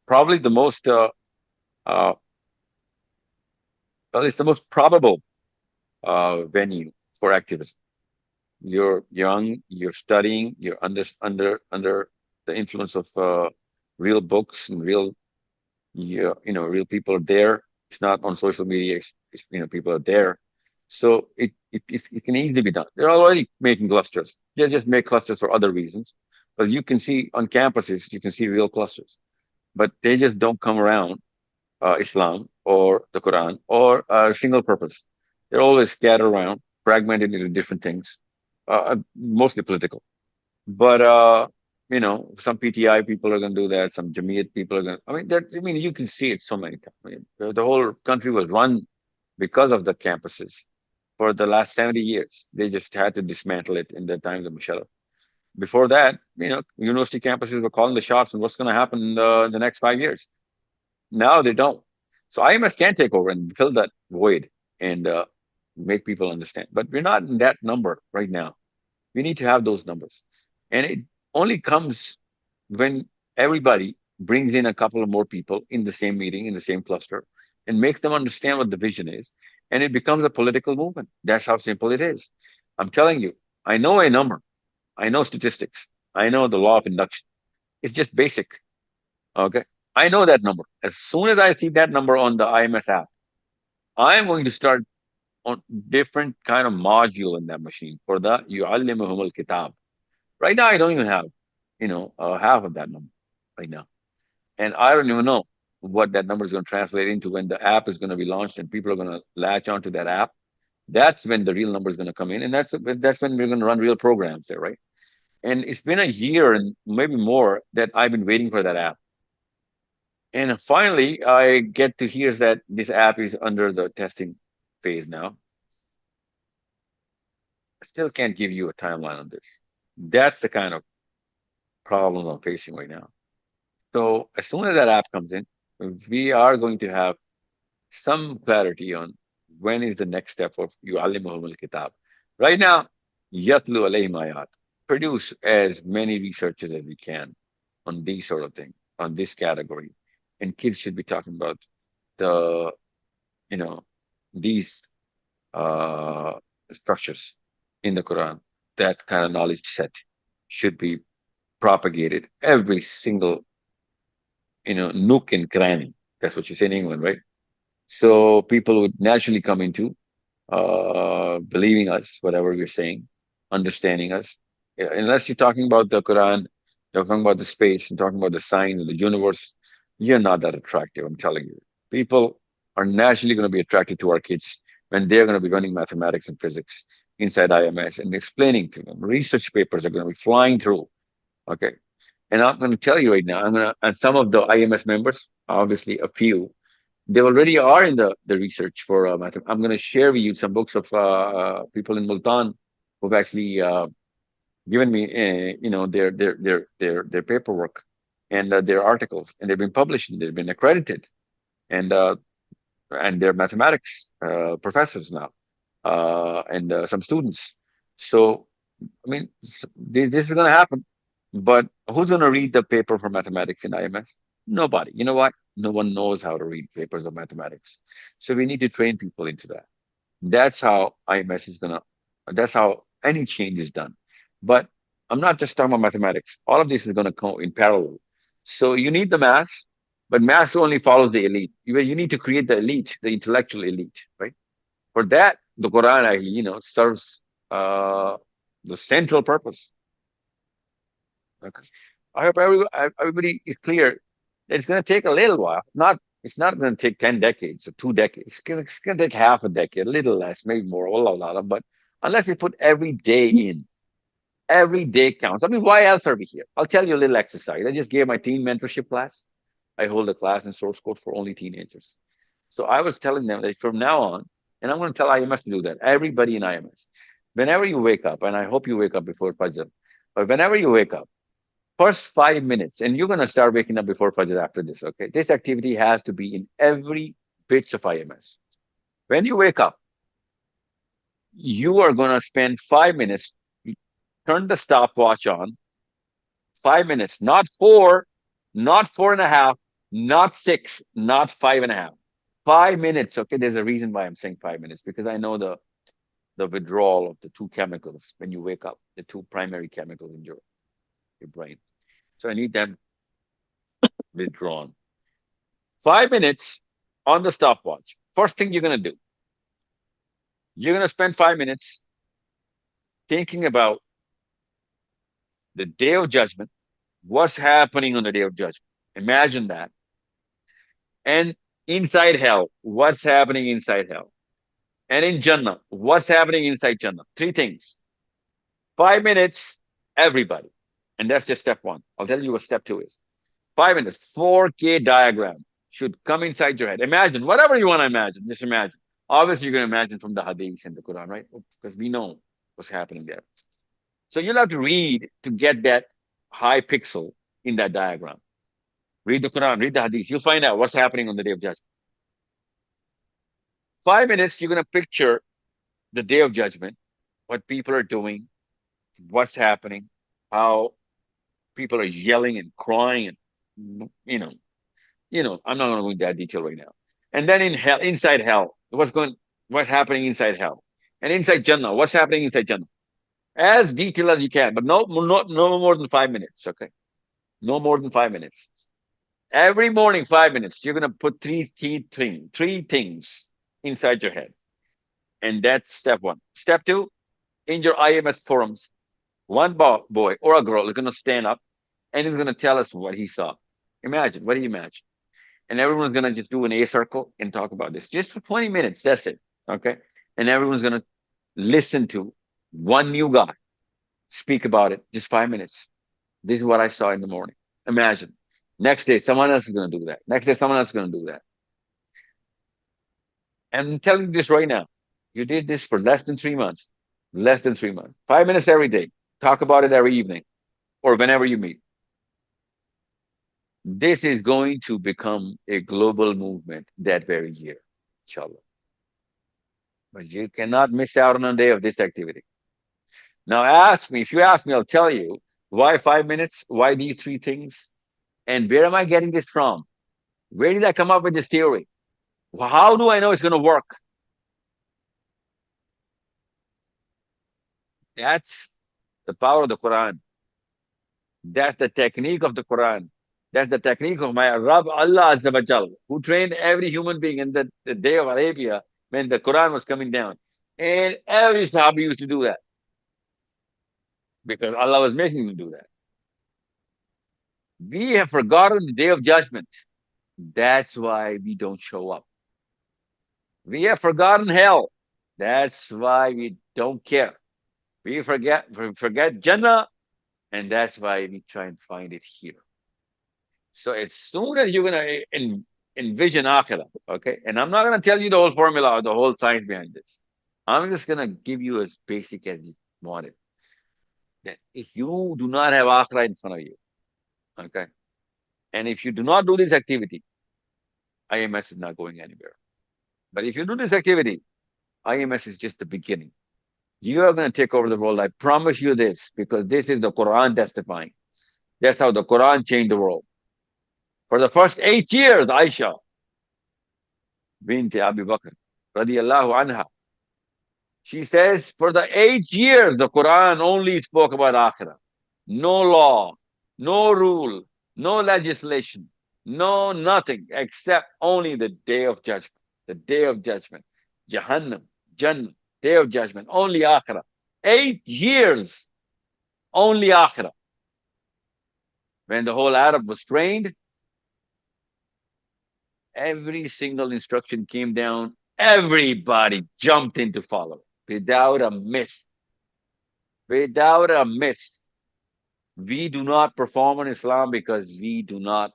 probably the most, well, it's the most probable venue for activism. You're young, you're studying, you're under the influence of real books and real, real people are there. It's not on social media. People are there. So it can easily be done. They're already making clusters. They just make clusters for other reasons. But you can see on campuses, you can see real clusters. But they just don't come around Islam or the Quran or a single purpose. They're always scattered around, fragmented into different things, mostly political. But some PTI people are going to do that. Some Jamiat people are going. You can see it so many times. The whole country was run because of the campuses for the last 70 years. They just had to dismantle it in the times of Musharraf. Before that, university campuses were calling the shots on what's going to happen in the next 5 years. Now they don't. So IMS can take over and fill that void and make people understand. But we're not in that number right now. We need to have those numbers. And it only comes when everybody brings in a couple of more people in the same meeting, in the same cluster, and makes them understand what the vision is. And it becomes a political movement. That's how simple it is. I'm telling you, I know a number. I know statistics. I know the law of induction. It's just basic. Okay. I know that number. As soon as I see that number on the IMS app, I'm going to start on different kind of module in that machine for the yu'allimuhum al-kitab. Right now, I don't even have, half of that number right now. And I don't even know what that number is going to translate into when the app is going to be launched and people are going to latch onto that app. That's when the real number is going to come in. And that's when we're going to run real programs there, right? And it's been a year and maybe more that I've been waiting for that app. And finally, I get to hear that this app is under the testing phase now. I still can't give you a timeline on this. That's the kind of problem I'm facing right now. So as soon as that app comes in, we are going to have some clarity on when is the next step of yu'allimuhum al-kitab. Right now, yatlu alayhim ayat. Produce as many researches as we can on these sort of things, on this category. And kids should be talking about the, you know, these uh, structures in the Quran. That kind of knowledge set should be propagated every single, nook and cranny. That's what you say in England, right? So people would naturally come into believing us, whatever we're saying, understanding us. Yeah, unless you're talking about the Quran, you're talking about the space and talking about the sign of the universe, you're not that attractive, I'm telling you. People are naturally going to be attracted to our kids when they're going to be running mathematics and physics inside IMS and explaining to them. Research papers are going to be flying through. Okay. And I'm going to tell you right now, and some of the IMS members, obviously a few, they already are in the research for I'm going to share with you some books of people in Multan who've actually given me, their paperwork and their articles, and they've been published and they've been accredited, and uh, and they're mathematics professors now, and some students. So, I mean, this is going to happen, but who's going to read the paper for mathematics in IMS? Nobody. You know what? No one knows how to read papers of mathematics. So we need to train people into that. That's how IMS is going to, that's how any change is done. But I'm not just talking about mathematics. All of this is going to come in parallel. So you need the mass, but mass only follows the elite. You need to create the elite, the intellectual elite, right? For that, the Quran actually, serves uh, the central purpose. Okay. I hope everybody is clear that it's going to take a little while. It's not going to take 10 decades or 2 decades. It's going to take half a decade, a little less, maybe more, a lot of. But unless we put every day in, every day counts. I mean, why else are we here? I'll tell you a little exercise. I just gave my teen mentorship class. I hold a class in source code for only teenagers. So I was telling them that from now on, and I'm going to tell IMS to do that, everybody in IMS, whenever you wake up, and I hope you wake up before Fajr, but whenever you wake up, first 5 minutes, and you're going to start waking up before Fajr after this, okay? This activity has to be in every bits of IMS. When you wake up, you are going to spend 5 minutes, turn the stopwatch on, 5 minutes, not four, not 4.5, not six, not 5.5. 5 minutes, okay? There's a reason why I'm saying 5 minutes, because I know the withdrawal of the two chemicals when you wake up, the two primary chemicals in your brain. So I need them withdrawn. 5 minutes on the stopwatch. First thing you're going to do, you're going to spend 5 minutes thinking about the day of judgment, what's happening on the day of judgment. Imagine that. And inside hell, what's happening inside hell. And in Jannah, what's happening inside Jannah. Three things. 5 minutes, everybody. And that's just step one. I'll tell you what step two is. 5 minutes, 4K diagram should come inside your head. Imagine whatever you want to imagine. Just imagine. Obviously, you're going to imagine from the Hadith and the Quran, right? Because we know what's happening there. So you'll have to read to get that high pixel in that diagram. Read the Quran, read the Hadith. You'll find out what's happening on the day of judgment. 5 minutes, you're going to picture the day of judgment, what people are doing, what's happening, how people are yelling and crying, and I'm not going to go into that detail right now. And then in hell, inside hell, what's happening inside hell, and inside Jannah, what's happening inside Jannah, as detailed as you can, but no more than 5 minutes. Okay, no more than 5 minutes. Every morning, 5 minutes, you're going to put three things inside your head, and that's step one. Step two, in your IMS forums, one boy or a girl is going to stand up and he's going to tell us what he saw. Imagine, what do you imagine? And everyone's going to just do an A circle and talk about this just for 20 minutes. That's it. Okay. And everyone's going to listen to one new guy speak about it, just 5 minutes. This is what I saw in the morning. Imagine. Next day, someone else is going to do that. Next day, someone else is going to do that. And I'm telling you this right now. You did this for less than 3 months. Less than 3 months. 5 minutes every day. Talk about it every evening or whenever you meet. This is going to become a global movement that very year, inshallah. But you cannot miss out on a day of this activity. Now ask me, if you ask me, I'll tell you why 5 minutes, why these three things, and where am I getting this from? Where did I come up with this theory? How do I know it's going to work? That's the power of the Quran. That's the technique of the Quran. That's the technique of my Rabb Allah Azza wa Jal, who trained every human being in the day of Arabia when the Quran was coming down. And every Sahabi used to do that because Allah was making them do that. We have forgotten the day of judgment. That's why we don't show up. We have forgotten hell. That's why we don't care. We forget Jannah, and that's why we try and find it here. So as soon as you're gonna envision akhirah, okay, and I'm not gonna tell you the whole formula or the whole science behind this. I'm just gonna give you as basic as you want it. That if you do not have akhirah in front of you, okay, and if you do not do this activity, IMS is not going anywhere. But if you do this activity, IMS is just the beginning. You are going to take over the world. I promise you this, because this is the Quran testifying. That's how the Quran changed the world. For the first 8 years, Aisha bint Abi Bakr, radiallahu anha, she says, for the 8 years, the Quran only spoke about akhirah. No law, no rule, no legislation, no nothing, except only the day of judgment. The day of judgment. Jahannam, Jannah, day of judgment, only akhirah. 8 years, only akhirah. When the whole Arab was trained, every single instruction came down, everybody jumped in to follow without a miss. Without a miss. We do not perform in Islam because we do not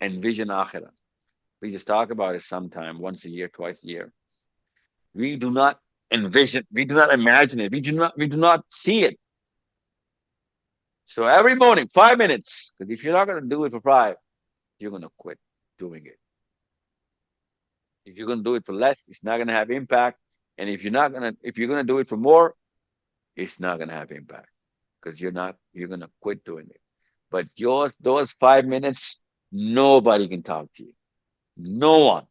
envision akhirah. We just talk about it sometime, once a year, twice a year. We do not envision, we do not imagine it, we do not see it. So every morning, 5 minutes, because if you're not going to do it for 5, you're going to quit doing it. If you're going to do it for less, it's not going to have impact. And if you're going to do it for more, it's not going to have impact because you're going to quit doing it. But those 5 minutes, nobody can talk to you. No one.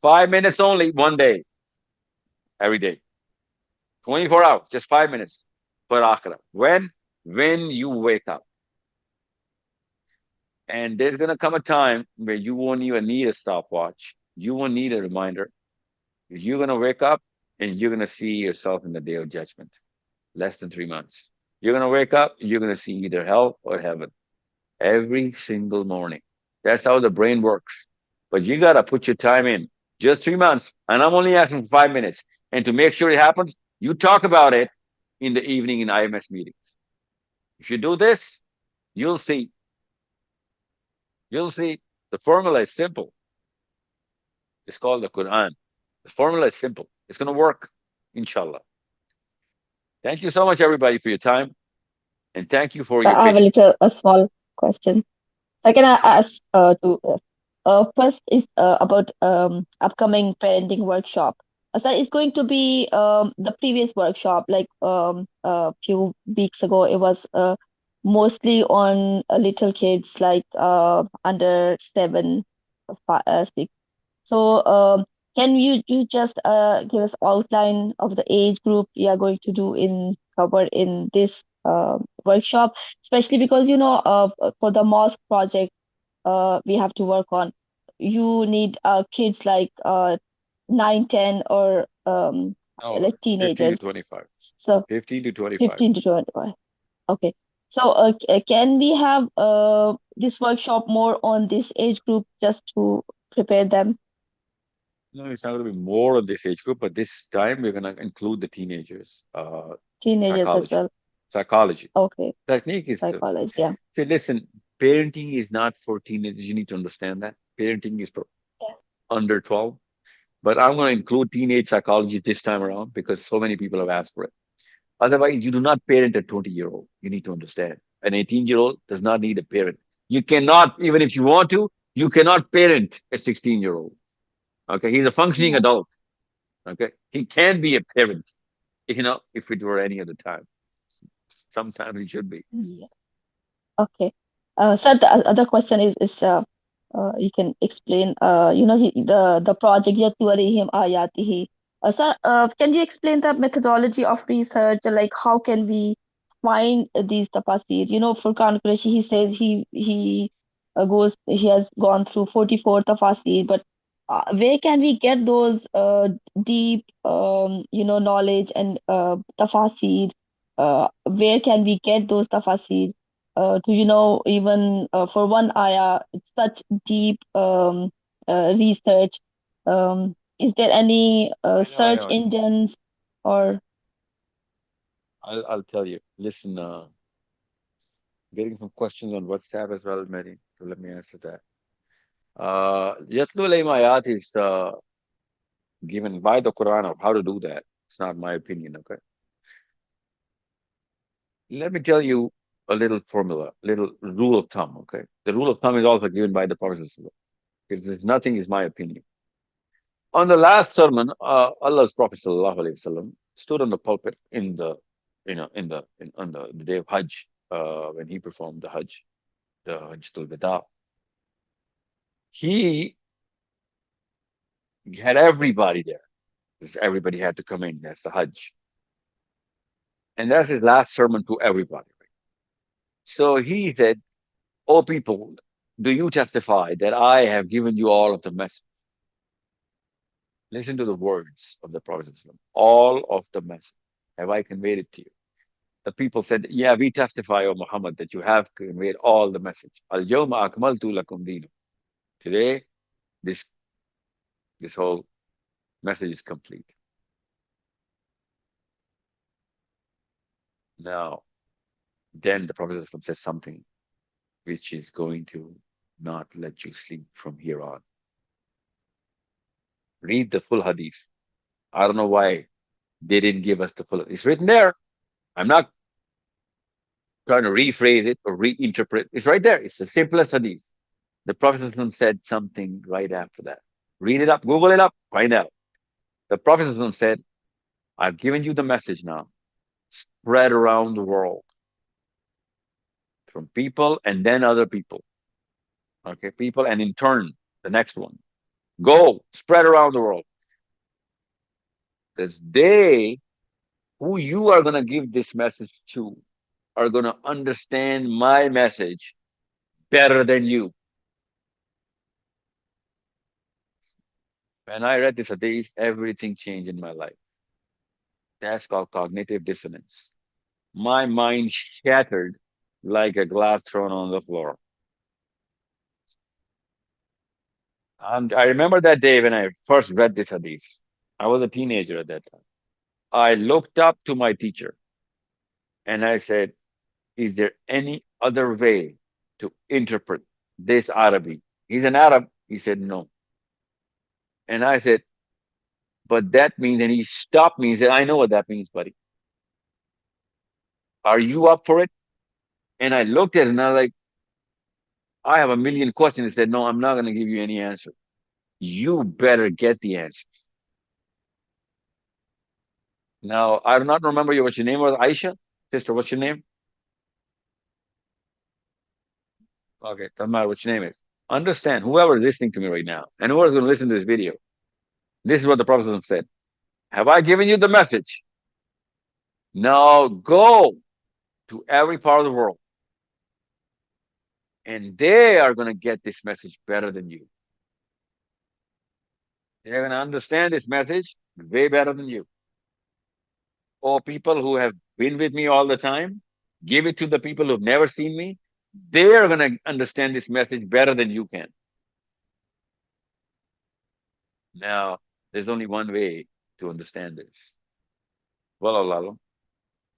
5 minutes only, one day, every day. 24 hours, just 5 minutes for akhirah. When you wake up. And there's going to come a time where you won't even need a stopwatch. You won't need a reminder. You're going to wake up and you're going to see yourself in the day of judgment. Less than 3 months. You're going to wake up, you're going to see either hell or heaven. Every single morning. That's how the brain works. But you got to put your time in. Just 3 months. And I'm only asking for 5 minutes. And to make sure it happens, you talk about it in the evening in IMS meetings. If you do this, you'll see. You'll see. The formula is simple. It's called the Quran. The formula is simple. It's going to work, inshallah. Thank you so much, everybody, for your time. And thank you for your I have patience. a small question. So can I ask first is about upcoming parenting workshop. So it's going to be the previous workshop, like a few weeks ago. It was mostly on little kids, like under 7, 6. So can you just give us outline of the age group you are going to cover in this workshop, especially because for the mosque project we have to work on. You need kids like 9, 10, or like 15 to teenagers. 25. So 15 to 25. 15 to 25. Okay. So can we have this workshop more on this age group just to prepare them? No, it's not going to be more of this age group, but this time we're going to include the teenagers. Teenagers as Psychology. well. Psychology. Okay. Technique is Psychology, yeah. See, listen, parenting is not for teenagers. You need to understand that. Parenting is for Yeah. under 12. But I'm going to include teenage psychology this time around because so many people have asked for it. Otherwise, you do not parent a 20-year-old. You need to understand. An 18-year-old does not need a parent. You cannot, even if you want to, you cannot parent a 16-year-old. Okay. He's a functioning Yeah. adult. Okay. He can be a parent, if it were any other time. Sometimes he should be. Yeah. Okay. So the other question is you can explain the project Yatluwarihim Ayatihi. Sir, can you explain the methodology of research? Like how can we find these tafasir? Furqan Qureshi, he says he has gone through 44 tafasir, but where can we get those deep knowledge and tafasir? Where can we get those tafasir? To even for one ayah, it's such deep research. Is there any I search know. engines or I'll tell you. Listen, getting some questions on WhatsApp as well, Mary. So let me answer that. Yatlu alayhim ayat is given by the Quran of how to do that. It's not my opinion, okay? Let me tell you a little formula, little rule of thumb, okay? The rule of thumb is also given by the Prophet ﷺ, because there's nothing is my opinion. On the last sermon, Allah's Prophet ﷺ stood on the pulpit on the day of Hajj, when he performed the Hajjatul Wada. He had everybody there, because everybody had to come in. That's the Hajj. And that's his last sermon to everybody. So he said, "O people, do you testify that I have given you all of the message?" Listen to the words of the Prophet. All of the message. Have I conveyed it to you? The people said, "Yeah, we testify, O Muhammad, that you have conveyed all the message. Al-yawma akmaltu lakum dinakum." Today, this this whole message is complete. Now, then the Prophet said something which is going to not let you sleep from here on. Read the full hadith. I don't know why they didn't give us the full. It's written there. I'm not trying to rephrase it or reinterpret. It's right there. It's the simplest hadith. The Prophet ﷺ said something right after that. Read it up, Google it up, find out. The Prophet ﷺ said, "I've given you the message now. Spread around the world from people and then other people. Okay, people, and in turn, the next one. Go, spread around the world. Because they, who you are going to give this message to, are going to understand my message better than you." When I read this hadith, everything changed in my life. That's called cognitive dissonance. My mind shattered like a glass thrown on the floor. I remember that day when I first read this hadith. I was a teenager at that time. I looked up to my teacher and I said, "Is there any other way to interpret this Arabic?" He's an Arab. He said, "No." And I said, "But that means," and he stopped me and said, "I know what that means, buddy. Are you up for it?" And I looked at it and I was like, I have a million questions. He said, "No, I'm not going to give you any answer. You better get the answer." Now, I do not remember what your name was. Aisha? Sister, what's your name? Okay, doesn't matter what your name is. Understand, whoever is listening to me right now, and whoever is going to listen to this video, this is what the Prophet said. Have I given you the message? Now go to every part of the world, and they are going to get this message better than you. They're going to understand this message way better than you. Or people who have been with me all the time, give it to the people who've never seen me. They are going to understand this message better than you can. Now, there's only one way to understand this. Well,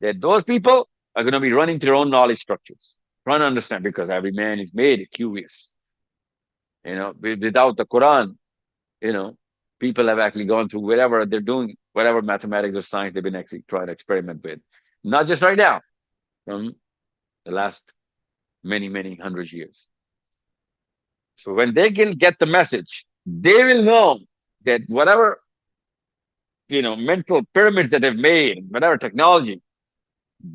that those people are going to be running to their own knowledge structures, trying to understand, because every man is made curious. Without the Quran, you know, People have actually gone through whatever they're doing, whatever mathematics or science they've been actually trying to experiment with. Not just right now, from the last many hundred years. So when they can get the message, they will know that whatever mental pyramids that they've made, whatever technology,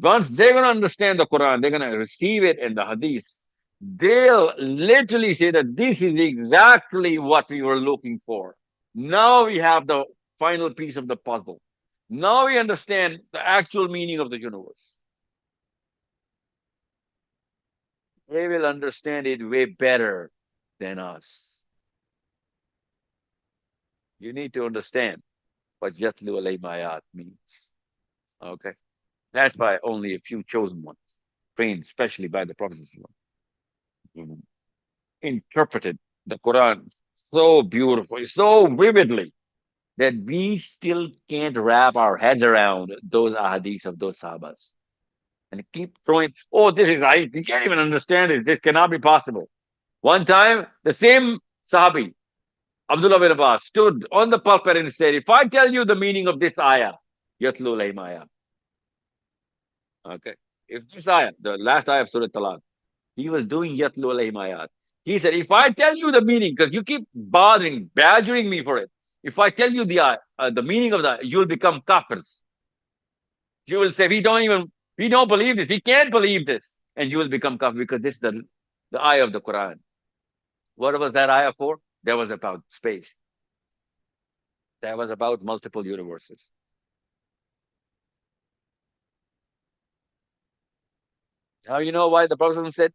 once they're going to understand the Quran, they're going to receive it in the Hadith. They'll literally say that this is exactly what we were looking for. Now we have the final piece of the puzzle. Now we understand the actual meaning of the universe. They will understand it way better than us. You need to understand what Yatlu alayhim ayat means. Okay? That's why only a few chosen ones, trained especially by the Prophet, interpreted the Quran so beautifully, so vividly, that we still can't wrap our heads around those ahadiths of those sahabas. And keep throwing, oh, this is right. We can't even understand it. This cannot be possible. One time, the same Sahabi, Abdullah bin Abbas, stood on the pulpit and said, if I tell you the meaning of this ayah, Yatlu alayhim ayah. Okay. If this ayah, the last ayah of Surah Talaq, he was doing Yatlu alayhim ayat. He said, if I tell you the meaning, because you keep badgering me for it, if I tell you the meaning of that, you'll become kafirs. You will say, we don't believe this. We can't believe this. And you will become kafir because this is the ayah of the Quran. What was that ayah for? That was about space. That was about multiple universes. Now you know why the Prophet said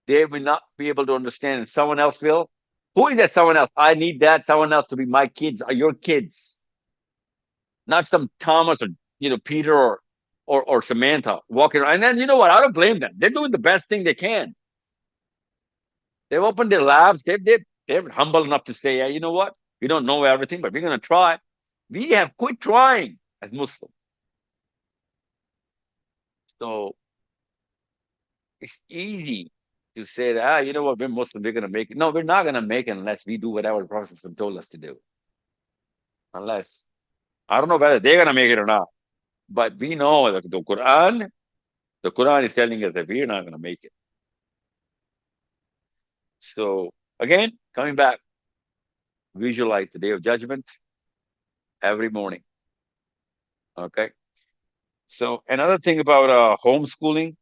they will not be able to understand and someone else will? Who is that someone else? I need that someone else to be my kids or your kids. Not some Thomas or Peter or Samantha walking around. And then you know what? I don't blame them. They're doing the best thing they can. They've opened their labs. They're humble enough to say, yeah, you know what? We don't know everything, but we're going to try. We have quit trying as Muslims. So it's easy to say that, you know what, we're Muslim, we're going to make it. No, we're not going to make it unless we do whatever the Prophet told us to do. Unless, I don't know whether they're going to make it or not. But we know that the Quran is telling us that we're not going to make it. So again, coming back, visualize the day of judgment every morning. Okay. So another thing about homeschooling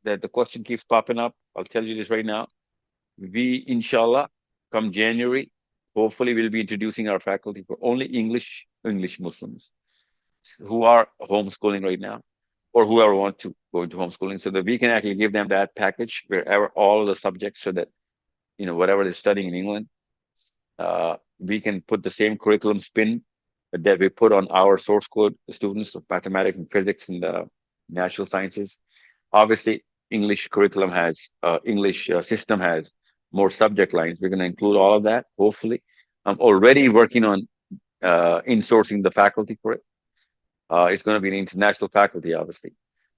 that the question keeps popping up, I'll tell you this right now. We, inshallah, come January, hopefully we'll be introducing our faculty for only English Muslims who are homeschooling right now, or whoever want to go into homeschooling, so that we can actually give them that package wherever all of the subjects, so that whatever they're studying in England, we can put the same curriculum spin that we put on our source code students of mathematics and physics and natural sciences. Obviously, English curriculum has English system has more subject lines. We're going to include all of that. Hopefully, I'm already working on insourcing the faculty for it. It's going to be an international faculty, obviously,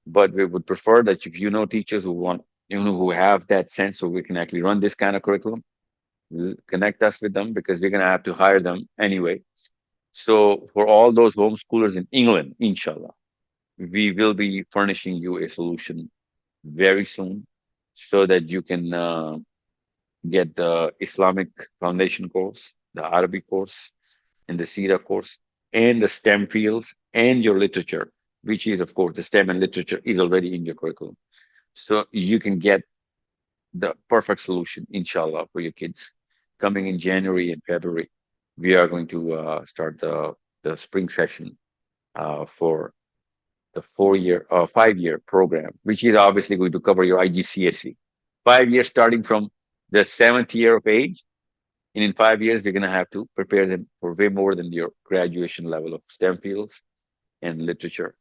but we would prefer that if teachers who want, who have that sense, so we can actually run this kind of curriculum, connect us with them, because we're going to have to hire them anyway. So for all those homeschoolers in England, inshallah, we will be furnishing you a solution very soon, so that you can get the Islamic foundation course, the Arabic course, and the Sira course, and the STEM fields, and your literature, which is, of course, the STEM and literature is already in your curriculum. So you can get the perfect solution, inshallah, for your kids. Coming in January and February, we are going to start the spring session for the 5-year program, which is obviously going to cover your IGCSE. 5 years starting from the 7th year of age. And in 5 years, we're going to have to prepare them for way more than your graduation level of STEM fields and literature.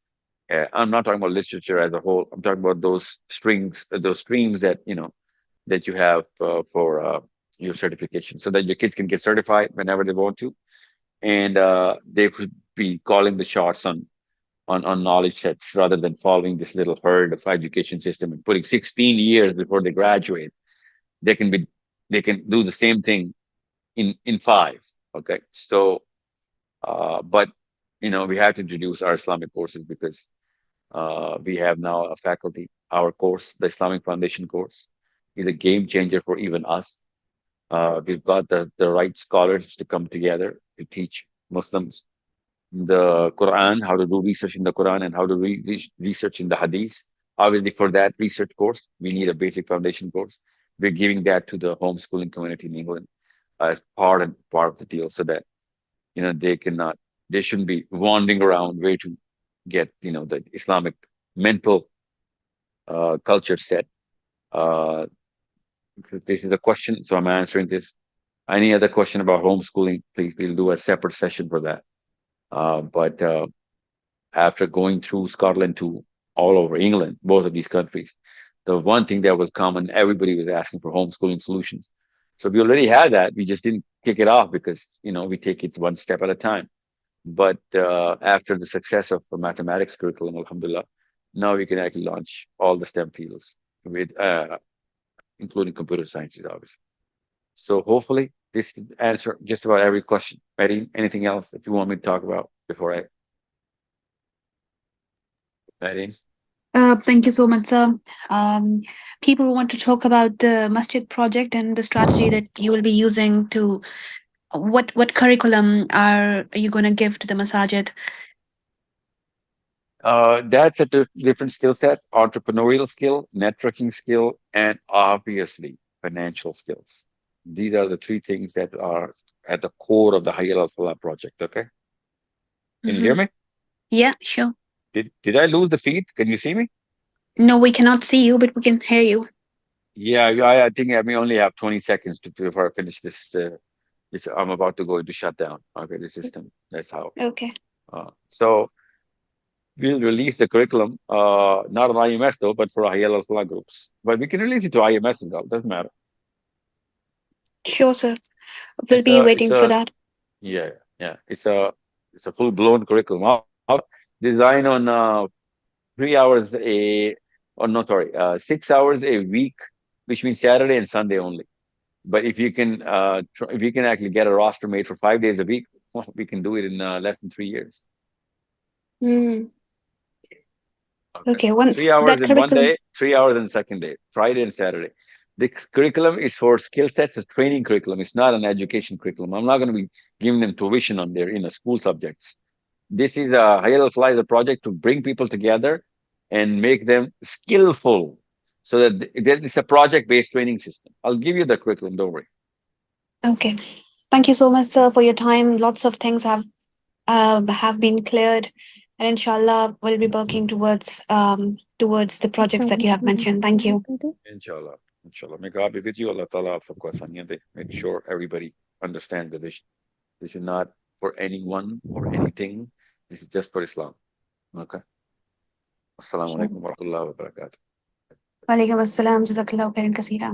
I'm not talking about literature as a whole. I'm talking about those streams that, that you have for your certification, so that your kids can get certified whenever they want to. And they could be calling the shots on knowledge sets, rather than following this little herd of education system and putting 16 years before they graduate. They can do the same thing in 5. Okay. So But we have to introduce our Islamic courses because we have now a faculty. Our course, the Islamic Foundation course, is a game changer for even us. We've got the right scholars to come together to teach Muslims the Quran, how to do research in the Quran, and how to research in the Hadith. Obviously, for that research course, we need a basic foundation course. We're giving that to the homeschooling community in England as part of the deal, so that they shouldn't be wandering around where to get the Islamic mental culture set. Uh, this is a question, so I'm answering this. Any other question about homeschooling, please, we'll do a separate session for that. But after going through Scotland to all over England, both of these countries, the one thing that was common, everybody was asking for homeschooling solutions. So we already had that. We just didn't kick it off because, we take it one step at a time. But after the success of the mathematics curriculum, alhamdulillah, now we can actually launch all the STEM fields with, including computer sciences, obviously. So hopefully this can answer just about every question. Eddie, anything else that you want me to talk about before I? Eddie? Thank you so much, sir. People want to talk about the masjid project and the strategy that you will be using to what curriculum are you going to give to the masajid? That's a different skill set: entrepreneurial skill, networking skill, and obviously financial skills. These are the three things that are at the core of the Hayal al Falah project. Okay, can you hear me? Yeah, sure. Did I lose the feed? Can you see me? No, we cannot see you, but we can hear you. Yeah, I think I may only have 20 seconds before I finish this. I'm about to go into shutdown. Okay, the system. That's how. Okay. So we'll release the curriculum, not on IMS though, but for Hayal al Falah groups. But we can release it to IMS as well. Doesn't matter. Sure, sir. We'll be waiting for that. Yeah. It's a full blown curriculum designed on 3 hours no, sorry, 6 hours a week, which means Saturday and Sunday only. But if you can actually get a roster made for 5 days a week, well, we can do it in less than 3 years. Mm. Okay, Three once hours that in one curriculum. day, 3 hours in the second day, Friday and Saturday. The curriculum is for skill sets, a training curriculum. It's not an education curriculum. I'm not going to be giving them tuition on their school subjects. This is a Hayal al-Falah is a project to bring people together and make them skillful, so that it's a project-based training system. I'll give you the curriculum. Don't worry. Okay. Thank you so much, sir, for your time. Lots of things have been cleared, and inshallah, we'll be working towards the projects that you have mentioned. Thank you. Inshallah. May God be with you. Allah Ta'ala make sure everybody understands the vision. This is not for anyone or anything. This is just for Islam. Okay. Assalamu alaikum wa rahmatullahi wa barakatuh. Walaikum assalam. Jazakallahu khairan kaseera.